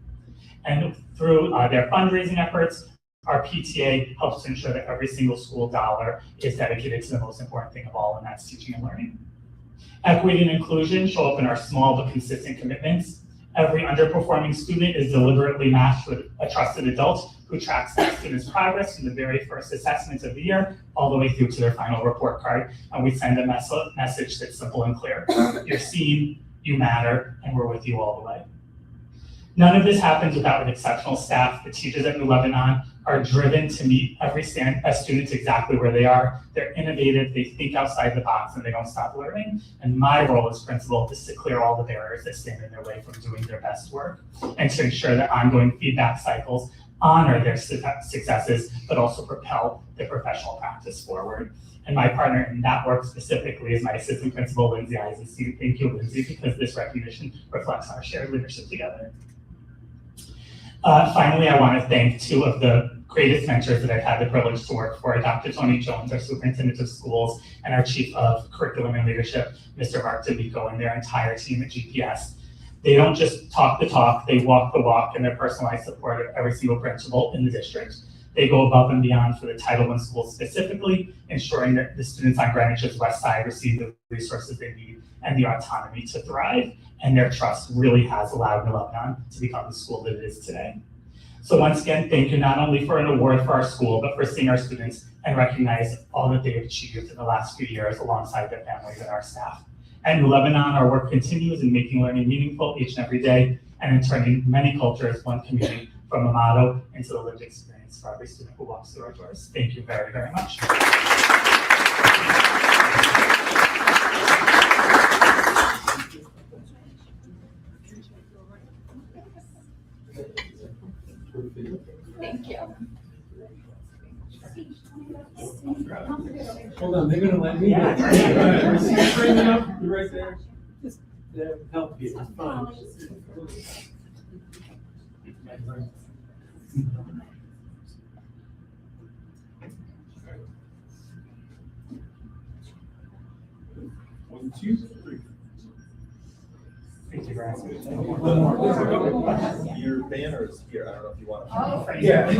And through their fundraising efforts, our PTA helps to ensure that every single school dollar is dedicated to the most important thing of all, and that's teaching and learning. Equity and inclusion show up in our small but consistent commitments. Every underperforming student is deliberately matched with a trusted adult who tracks that student's progress from the very first assessment of the year all the way through to their final report card. And we send a message that's simple and clear. You're seen, you matter, and we're with you all the way. None of this happens without an exceptional staff. The teachers at New Lebanon are driven to meet every student exactly where they are. They're innovative, they think outside the box, and they don't stop learning. And my role as principal is to clear all the barriers that stand in their way from doing their best work, and to ensure that ongoing feedback cycles honor their successes, but also propel their professional practice forward. And my partner in that work specifically is my assistant principal, Lindsay Eisenstein. Thank you, Lindsay, because this recognition reflects our shared leadership together. Finally, I want to thank two of the greatest mentors that I've had the privilege to work for, Dr. Tony Jones, our superintendent of schools, and our chief of curriculum and leadership, Mr. Mark D'Amico, and their entire team at GPS. They don't just talk the talk, they walk the walk in their personalized support of every single principal in the district. They go above and beyond for the Title I schools specifically, ensuring that the students on Greenwich's west side receive the resources they need and the autonomy to thrive. And their trust really has allowed New Lebanon to become the school that it is today. So once again, thank you not only for an award for our school, but for seeing our students and recognize all that they have achieved in the last few years alongside their families and our staff. At New Lebanon, our work continues in making learning meaningful each and every day, and in turning many cultures, one community, from a motto into the lived experience for every student who walks through our doors. Thank you very, very much. Thank you. Hold on, they're gonna let me. Yeah. Bring it up, you're right there. Just help you. It's fine. One, two, three. Thank you very much. Your banner is here, I don't know if you want to. Oh, Yeah.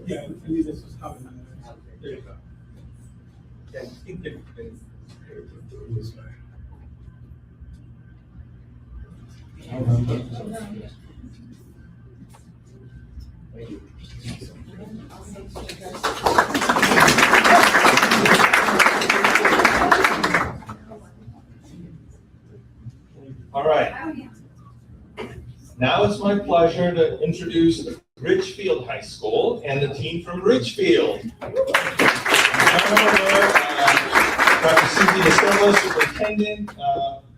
Yeah, I knew this was coming. There you go. Yeah, you can do it. This way. Thank you. All right. Now it's my pleasure to introduce Ridgefield High School and the team from Ridgefield. Dr. Susie DeSilva, Superintendent,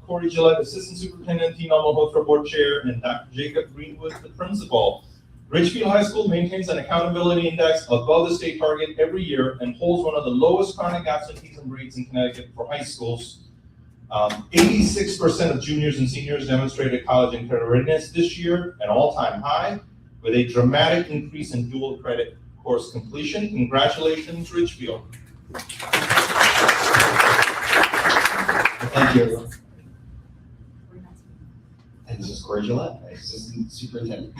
Corey Gillette, Assistant Superintendent, Tina Malhotra, Board Chair, and Dr. Jacob Greenwood, the Principal. Ridgefield High School maintains an accountability index above the state target every year and holds one of the lowest chronic absenteeism rates in Connecticut for high schools. 86% of juniors and seniors demonstrated college and credit readiness this year, an all-time high, with a dramatic increase in dual credit course completion. Congratulations, Ridgefield. Thank you, everyone. And this is Corey Gillette, my assistant superintendent.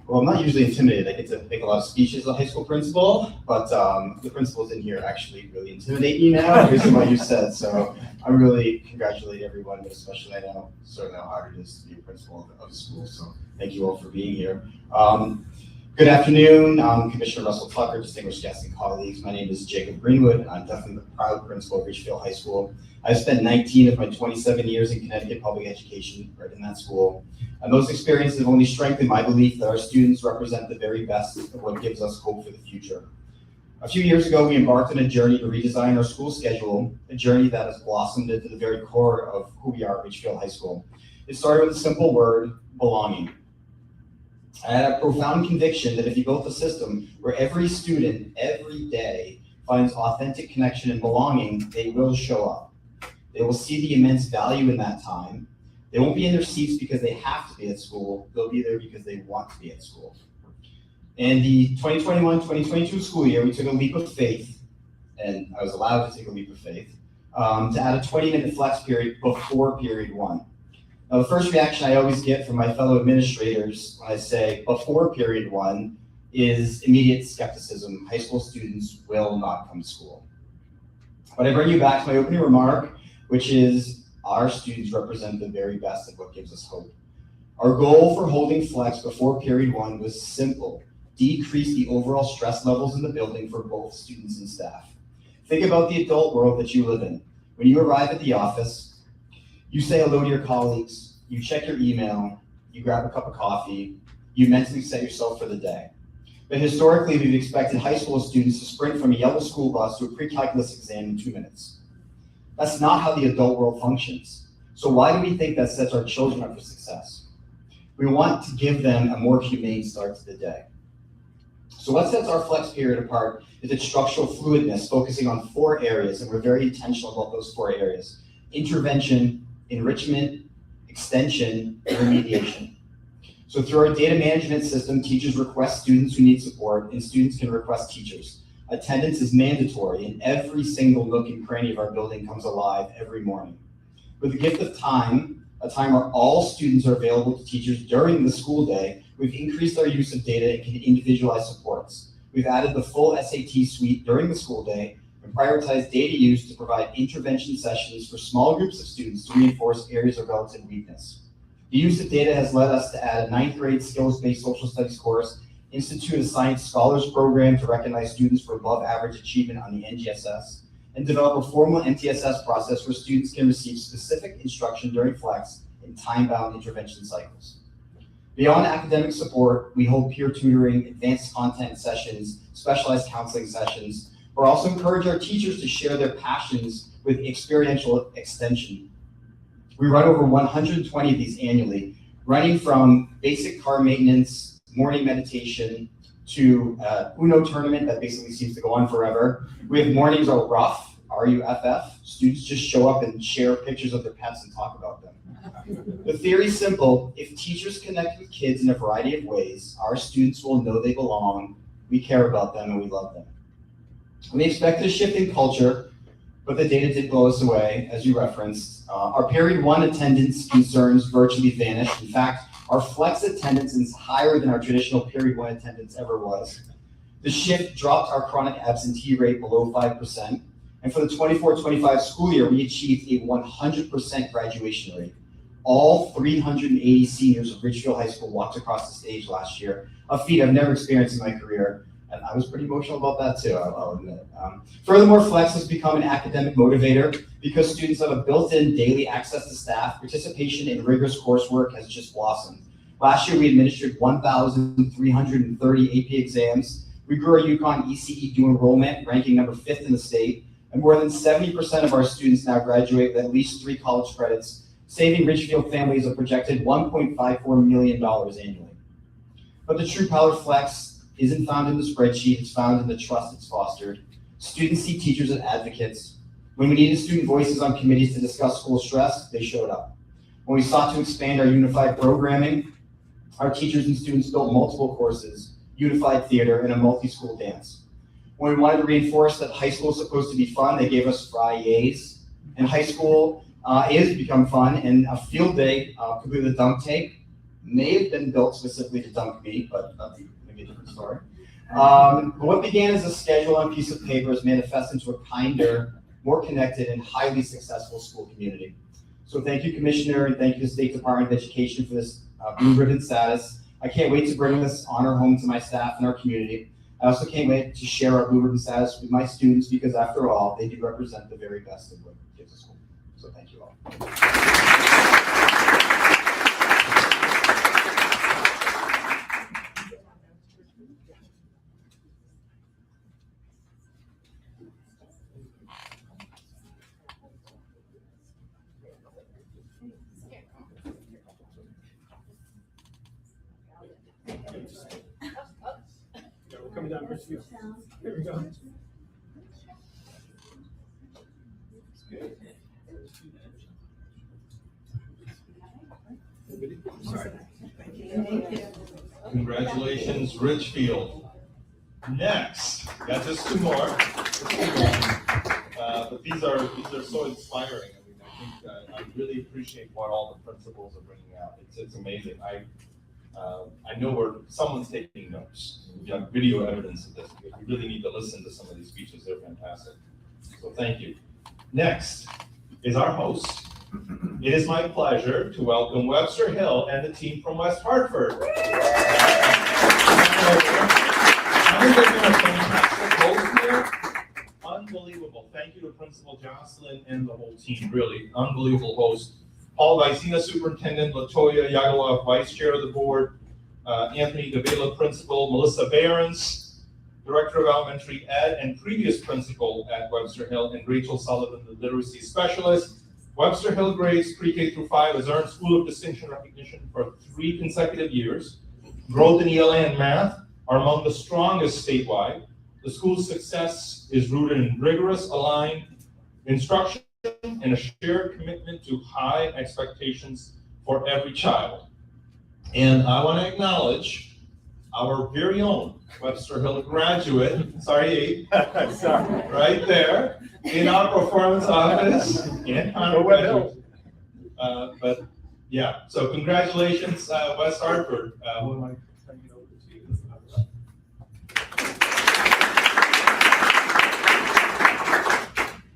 Well, I'm not usually intimidated. I get to make a lot of speeches as a high school principal, but the principals in here actually really intimidate me now based on what you said. So I really congratulate everyone, but especially I know certainly how hard it is to be a principal of a school. So thank you all for being here. Good afternoon, Commissioner Russell Tucker, distinguished guests and colleagues. My name is Jacob Greenwood, and I'm definitely the proud principal of Ridgefield High School. I've spent 19 of my 27 years in Connecticut public education right in that school. And those experiences have only strengthened my belief that our students represent the very best of what gives us hope for the future. A few years ago, we embarked on a journey to redesign our school schedule, a journey that has blossomed into the very core of who we are at Ridgefield High School. It started with a simple word, belonging. I had a profound conviction that if you built a system where every student, every day, finds authentic connection and belonging, they will show up. They will see the immense value in that time. They won't be in their seats because they have to be at school. They'll be there because they want to be at school. In the 2021-2022 school year, we took a leap of faith, and I was allowed to take a leap of faith, to add a 20-minute flex period before period one. Now, the first reaction I always get from my fellow administrators when I say before period one is immediate skepticism. High school students will not come to school. But I bring you back to my opening remark, which is our students represent the very best of what gives us hope. Our goal for holding flex before period one was simple: decrease the overall stress levels in the building for both students and staff. Think about the adult world that you live in. When you arrive at the office, you say hello to your colleagues, you check your email, you grab a cup of coffee, you mentally set yourself for the day. But historically, we've expected high school students to sprint from a yellow school bus to a pre-calculus exam in 2 minutes. That's not how the adult world functions. So why do we think that sets our children up for success? We want to give them a more humane start to the day. So what sets our flex period apart is its structural fluidness, focusing on 4 areas, and we're very intentional about those 4 areas: intervention, enrichment, extension, and remediation. So through our data management system, teachers request students who need support, and students can request teachers. Attendance is mandatory, and every single nook and cranny of our building comes alive every morning. With the gift of time, a time where all students are available to teachers during the school day, we've increased our use of data and can individualize supports. We've added the full SAT suite during the school day and prioritized data use to provide intervention sessions for small groups of students to reinforce areas of relative weakness. The use of data has led us to add a 9th grade skills-based social studies course, institute a science scholars program to recognize students for above average achievement on the NGSS, and develop a formal MTSS process where students can receive specific instruction during flex in time-bound intervention cycles. Beyond academic support, we hold peer tutoring, advanced content sessions, specialized counseling sessions. We're also encourage our teachers to share their passions with experiential extension. We run over 120 of these annually, running from basic car maintenance, morning meditation, to Uno tournament that basically seems to go on forever. We have mornings are rough, R-U-F-F. Students just show up and share pictures of their pets and talk about them. The theory is simple: if teachers connect with kids in a variety of ways, our students will know they belong, we care about them, and we love them. We expected a shift in culture, but the data did blow us away, as you referenced. Our period one attendance concerns virtually vanished. In fact, our flex attendance is higher than our traditional period one attendance ever was. The shift dropped our chronic absentee rate below 5%. And for the 24-25 school year, we achieved a 100% graduation rate. All 380 seniors of Ridgefield High School walked across the stage last year, a feat I've never experienced in my career. And I was pretty emotional about that too, I'll admit. Furthermore, flex has become an academic motivator because students have a built-in daily access to staff. Participation in rigorous coursework has just blossomed. Last year, we administered 1,330 AP exams. We grew our UConn ECE due enrollment, ranking number 5th in the state. And more than 70% of our students now graduate with at least 3 college credits, saving Ridgefield families a projected $1.54 million annually. But the true power of flex isn't found in the spreadsheet, it's found in the trust it's fostered. Students see teachers as advocates. When we needed student voices on committees to discuss school stress, they showed up. When we sought to expand our unified programming, our teachers and students built multiple courses, unified theater, and a multi-school dance. When we wanted to reinforce that high school is supposed to be fun, they gave us Fridays. And high school is become fun, and a field day, completely the dunk tank, may have been built specifically to dunk me, but that'd be maybe a different story. But what began as a schedule on a piece of paper has manifested into a kinder, more connected, and highly successful school community. So thank you, Commissioner, and thank you to the State Department of Education for this Blue Ribbon status. I can't wait to bring this honor home to my staff and our community. I also can't wait to share our Blue Ribbon status with my students because, after all, they do represent the very best of what gives us hope. So thank you all. We're coming down Ridgefield. Here we go. Sorry. Thank you. Congratulations, Ridgefield. Next, got just two more. But these are so inspiring. I mean, I really appreciate what all the principals are bringing out. It's amazing. I know someone's taking notes. We have video evidence of this. We really need to listen to some of these speeches. They're fantastic. So thank you. Next is our host. It is my pleasure to welcome Webster, Hale, and the team from West Hartford. I think they've been a fantastic host here. Unbelievable. Thank you to Principal Jocelyn and the whole team. Really, unbelievable host. Paul Vicina, Superintendent, Latoya Yagala, Vice Chair of the Board, Anthony Davila, Principal, Melissa Behrens, Director of Elementary Ed and previous Principal at Webster Hale, and Rachel Sullivan, the Literacy Specialist. Webster Hale grades pre-K through 5 has earned School of Distinction recognition for 3 consecutive years. Growth in ELA and math are among the strongest statewide. The school's success is rooted in rigorous, aligned instruction and a shared commitment to high expectations for every child. And I want to acknowledge our very own Webster Hale graduate, sorry, right there in our performance office and honor graduate. But yeah, so congratulations, West Hartford. Who am I turning it over to you?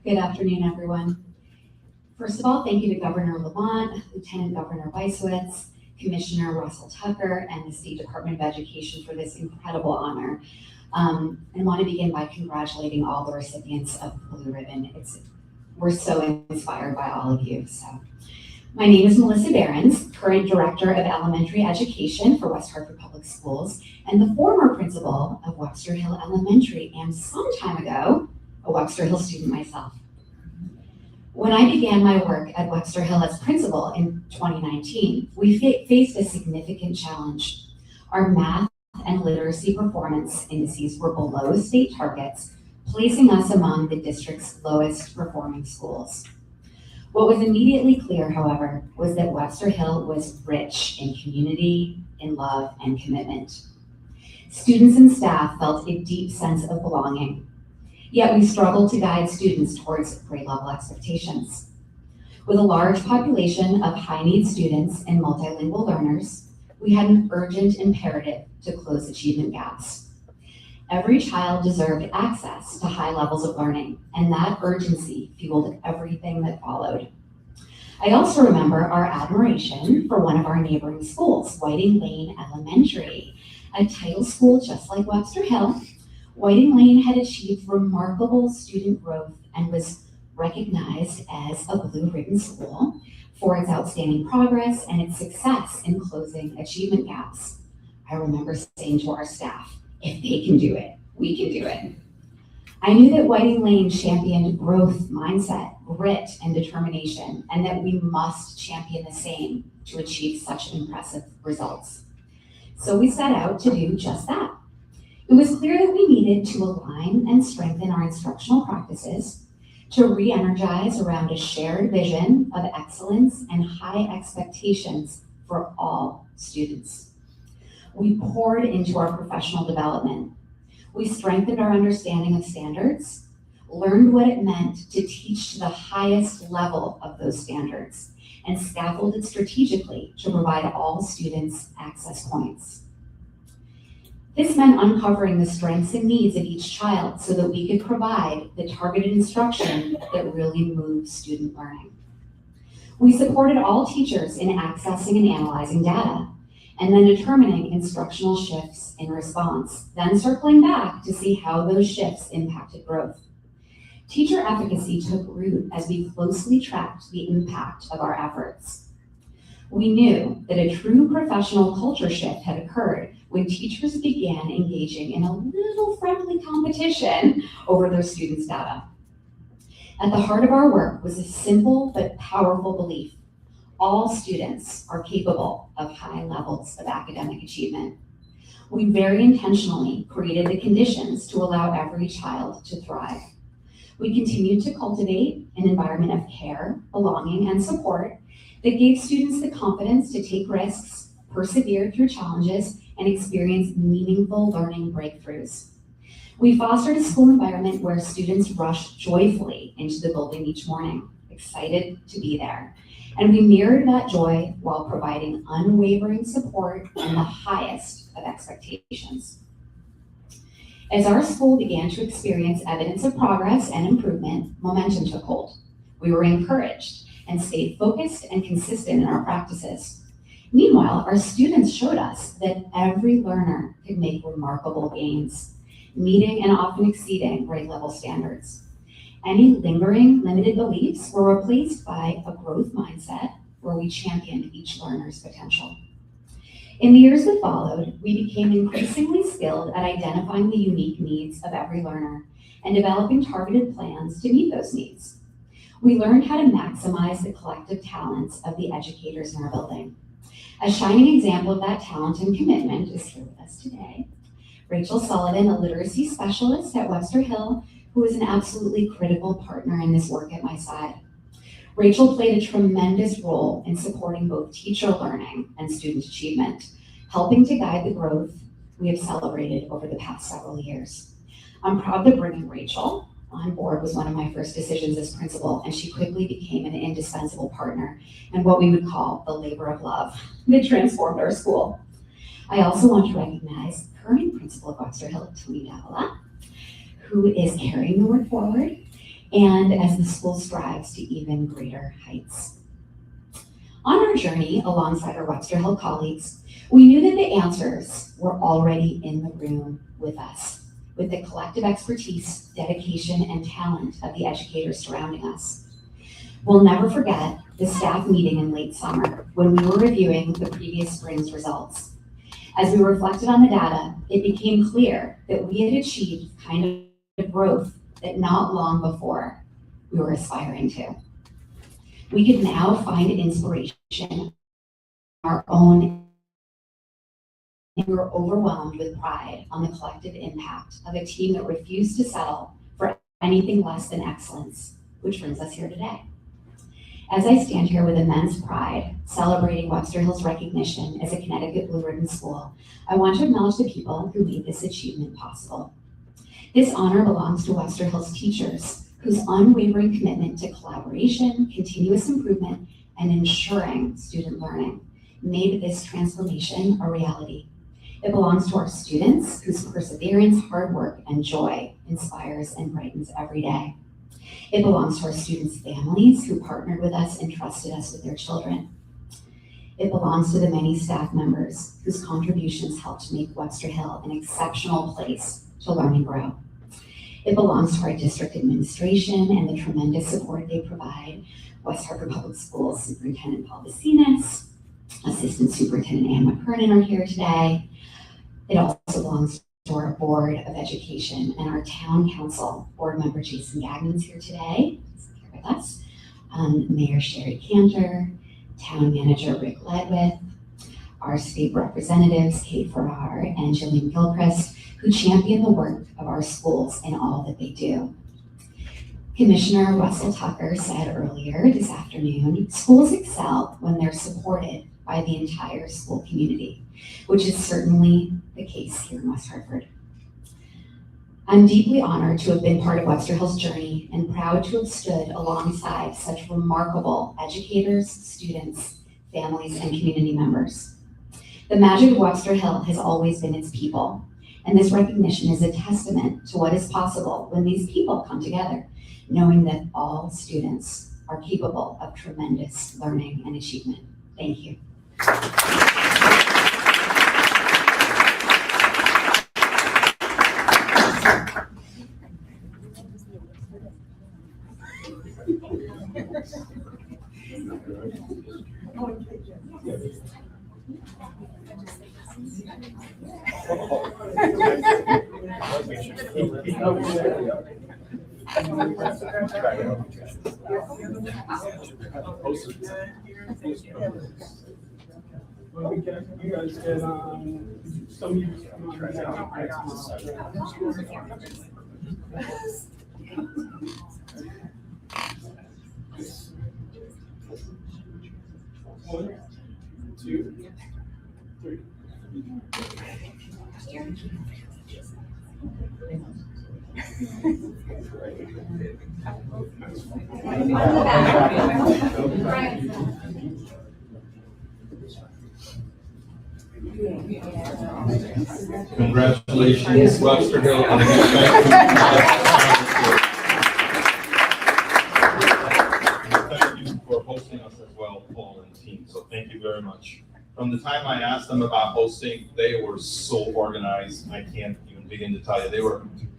Good afternoon, everyone. First of all, thank you to Governor Lamont, Lieutenant Governor Weisswitz, Commissioner Russell Tucker, and the State Department of Education for this incredible honor. I want to begin by congratulating all the recipients of the Blue Ribbon. We're so inspired by all of you. So, my name is Melissa Behrens, current Director of Elementary Education for West Hartford Public Schools, and the former principal of Webster Hale Elementary, and some time ago, a Webster Hale student myself. When I began my work at Webster Hale as principal in 2019, we faced a significant challenge. Our math and literacy performance indices were below state targets, placing us among the district's lowest performing schools. What was immediately clear, however, was that Webster Hale was rich in community, in love, and commitment. Students and staff felt a deep sense of belonging, yet we struggled to guide students towards grade level expectations. With a large population of high-need students and multilingual learners, we had an urgent imperative to close achievement gaps. Every child deserved access to high levels of learning, and that urgency fueled everything that followed. I also remember our admiration for one of our neighboring schools, Whiting Lane Elementary, a title school just like Webster Hale. Whiting Lane had achieved remarkable student growth and was recognized as a Blue Ribbon School for its outstanding progress and its success in closing achievement gaps. I remember saying to our staff, if they can do it, we can do it. I knew that Whiting Lane championed growth mindset, grit, and determination, and that we must champion the same to achieve such impressive results. So we set out to do just that. It was clear that we needed to align and strengthen our instructional practices, to re-energize around a shared vision of excellence and high expectations for all students. We poured into our professional development. We strengthened our understanding of standards, learned what it meant to teach to the highest level of those standards, and scaffolded strategically to provide all students access points. This meant uncovering the strengths and needs of each child so that we could provide the targeted instruction that really moves student learning. We supported all teachers in accessing and analyzing data, and then determining instructional shifts in response, then circling back to see how those shifts impacted growth. Teacher efficacy took root as we closely tracked the impact of our efforts. We knew that a true professional culture shift had occurred when teachers began engaging in a little friendly competition over their students' data. At the heart of our work was a simple but powerful belief: all students are capable of high levels of academic achievement. We very intentionally created the conditions to allow every child to thrive. We continued to cultivate an environment of care, belonging, and support that gave students the confidence to take risks, persevere through challenges, and experience meaningful learning breakthroughs. We fostered a school environment where students rush joyfully into the building each morning, excited to be there. And we mirrored that joy while providing unwavering support and the highest of expectations. As our school began to experience evidence of progress and improvement, momentum took hold. We were encouraged and stayed focused and consistent in our practices. Meanwhile, our students showed us that every learner could make remarkable gains, meeting and often exceeding grade level standards. Any lingering limited beliefs were replaced by a growth mindset where we championed each learner's potential. In the years that followed, we became increasingly skilled at identifying the unique needs of every learner and developing targeted plans to meet those needs. We learned how to maximize the collective talents of the educators in our building. A shining example of that talent and commitment is here with us today. Rachel Sullivan, a literacy specialist at Webster Hale, who is an absolutely critical partner in this work at my side. Rachel played a tremendous role in supporting both teacher learning and student achievement, helping to guide the growth we have celebrated over the past several years. I'm proud that bringing Rachel on board was one of my first decisions as principal, and she quickly became an indispensable partner and what we would call the labor of love that transformed our school. I also want to recognize current principal of Webster Hale, Tony Davila, who is carrying the work forward and as the school strives to even greater heights. On our journey alongside our Webster Hale colleagues, we knew that the answers were already in the room with us, with the collective expertise, dedication, and talent of the educators surrounding us. We'll never forget the staff meeting in late summer when we were reviewing the previous spring's results. As we reflected on the data, it became clear that we had achieved kind of growth that not long before we were aspiring to. We could now find inspiration in our own, and we were overwhelmed with pride on the collective impact of a team that refused to settle for anything less than excellence, which brings us here today. As I stand here with immense pride, celebrating Webster Hale's recognition as a Connecticut Blue Ribbon School, I want to acknowledge the people who made this achievement possible. This honor belongs to Webster Hale's teachers, whose unwavering commitment to collaboration, continuous improvement, and ensuring student learning made this transformation a reality. It belongs to our students, whose perseverance, hard work, and joy inspires and brightens every day. It belongs to our students' families, who partnered with us and trusted us with their children. It belongs to the many staff members whose contributions helped make Webster Hale an exceptional place to learn and grow. It belongs to our district administration and the tremendous support they provide. West Hartford Public Schools Superintendent Paul Bacinas, Assistant Superintendent Ann McKernan are here today. It also belongs to our Board of Education and our Town Council. Board Member Jason Gagnon's here today. He's here with us. Mayor Sherry Cantor, Town Manager Rick Ledwith, our state representatives Kate Farrar and Jillian Gilchrist, who champion the work of our schools in all that they do. Commissioner Russell Tucker said earlier this afternoon, schools excel when they're supported by the entire school community, which is certainly the case here in West Hartford. I'm deeply honored to have been part of Webster Hale's journey and proud to have stood alongside such remarkable educators, students, families, and community members. The magic of Webster Hale has always been its people, and this recognition is a testament to what is possible when these people come together, knowing that all students are capable of tremendous learning and achievement. Thank you. Well, you guys can, some of you. One, two, three. Congratulations, Webster Hill. And thank you for hosting us as well, Paul and team. So thank you very much. From the time I asked them about hosting, they were so organized. I can't even begin to tell you.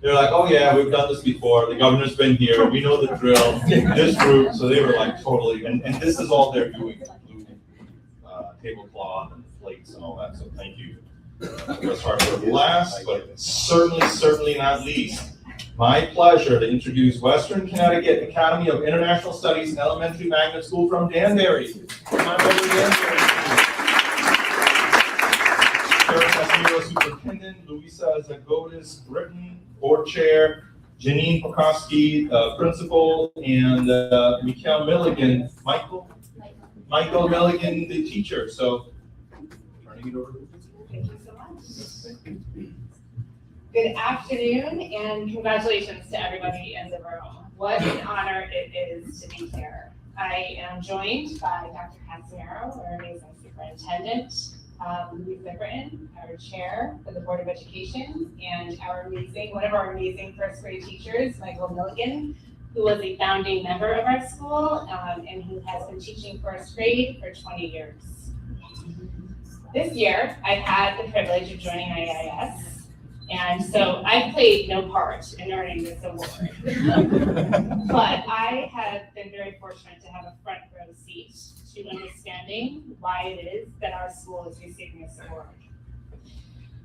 They're like, oh yeah, we've done this before. The governor's been here. We know the drill. This group. So they were like totally, and this is all they're doing. Blue tablecloth and plates and all that. So thank you. Let's start with last, but certainly not least. My pleasure to introduce Western Connecticut Academy of International Studies Elementary Magnet School from Danbury. Come on over to Danbury. Sarah Casimiro, Superintendent, Luisa Zagotis, Britton, Board Chair, Janine Pokowski, Principal, and Michael Milligan, Michael Milligan, the teacher. So, turning it over to you. Thank you so much. Good afternoon and congratulations to everybody in the room. What an honor it is to be here. I am joined by Dr. Casimiro, our amazing superintendent, Luisa Britton, our chair for the Board of Education, and one of our amazing first grade teachers, Michael Milligan, who was a founding member of our school and who has been teaching first grade for 20 years. This year, I've had the privilege of joining IIS, and so I played no part in earning this award. But I have been very fortunate to have a front row seat to understanding why it is that our school is receiving this award.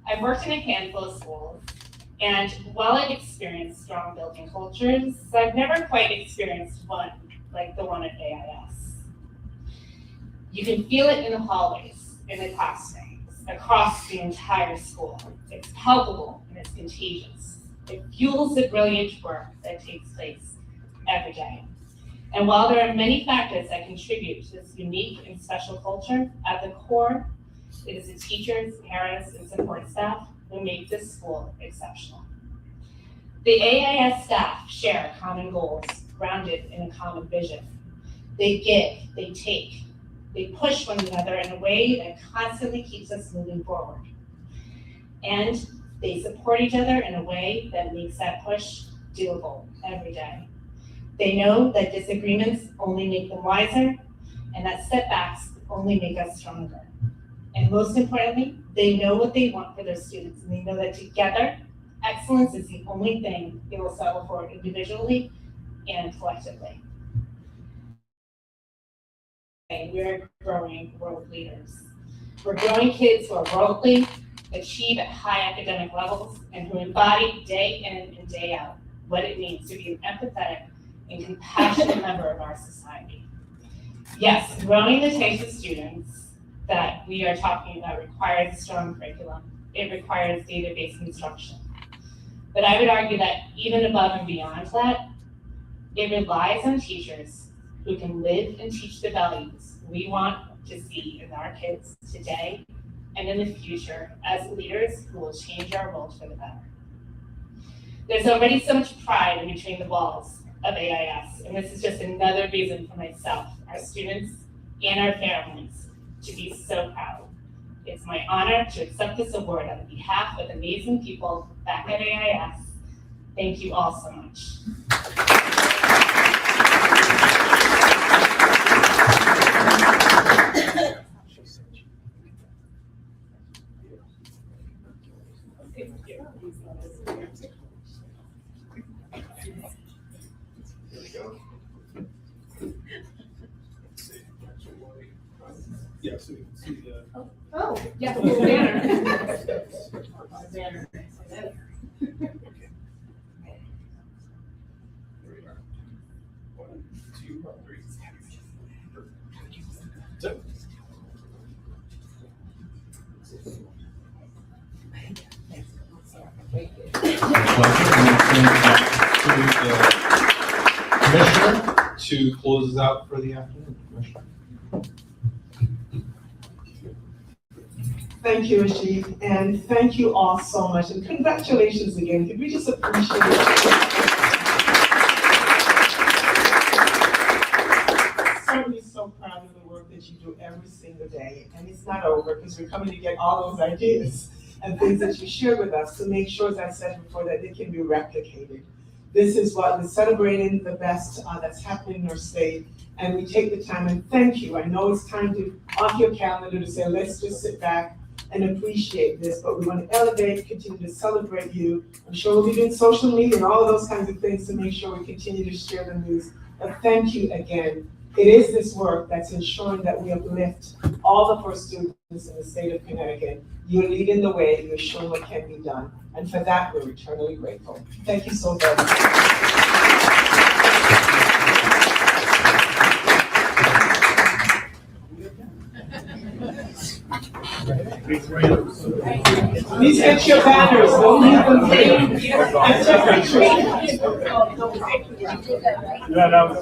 I've worked in a handful of schools, and while I've experienced strong building cultures, I've never quite experienced one like the one at AIS. You can feel it in the hallways, in the classrooms, across the entire school. It's palpable and it's contagious. It fuels the brilliant work that takes place every day. And while there are many factors that contribute to this unique and special culture, at the core, it is the teachers, parents, and support staff who make this school exceptional. The AIS staff share common goals grounded in a common vision. They give, they take, they push one another in a way that constantly keeps us moving forward. And they support each other in a way that makes that push doable every day. They know that disagreements only make them wiser, and that setbacks only make us stronger. And most importantly, they know what they want for their students, and they know that together, excellence is the only thing they will settle for individually and collectively. We're growing world leaders. We're growing kids who are worldly, achieve at high academic levels, and who embody day in and day out what it means to be an empathetic and compassionate member of our society. Yes, growing the types of students that we are talking about requires a strong curriculum. It requires data-based instruction. But I would argue that even above and beyond that, it relies on teachers who can live and teach the values we want to see in our kids today and in the future as leaders who will change our world for the better. There's already so much pride in between the walls of AIS, and this is just another reason for myself, our students, and our families to be so proud. It's my honor to accept this award on behalf of amazing people back at AIS. Thank you all so much. Yeah, so you can see the. Oh, yeah, the little banner. There we are. 1, 2, 3. So. Commissioner to close us out for the afternoon. Commissioner. Thank you, Ashik, and thank you all so much, and congratulations again. Could we just appreciate it? Certainly so proud of the work that you do every single day, and it's not over because we're coming to get all those ideas and things that you share with us to make sure, as I said before, that they can be replicated. This is what we're celebrating the best that's happening in our state, and we take the time and thank you. I know it's time to, off your calendar, to say, let's just sit back and appreciate this, but we want to elevate, continue to celebrate you. I'm sure we'll be doing social media and all of those kinds of things to make sure we continue to share the news. But thank you again. It is this work that's ensuring that we uplift all of our students in the state of Connecticut. You're leading the way, you're showing what can be done. And for that, we're eternally grateful. Thank you so very much. Please get your banners, don't leave them here. And take pictures. Yeah, that was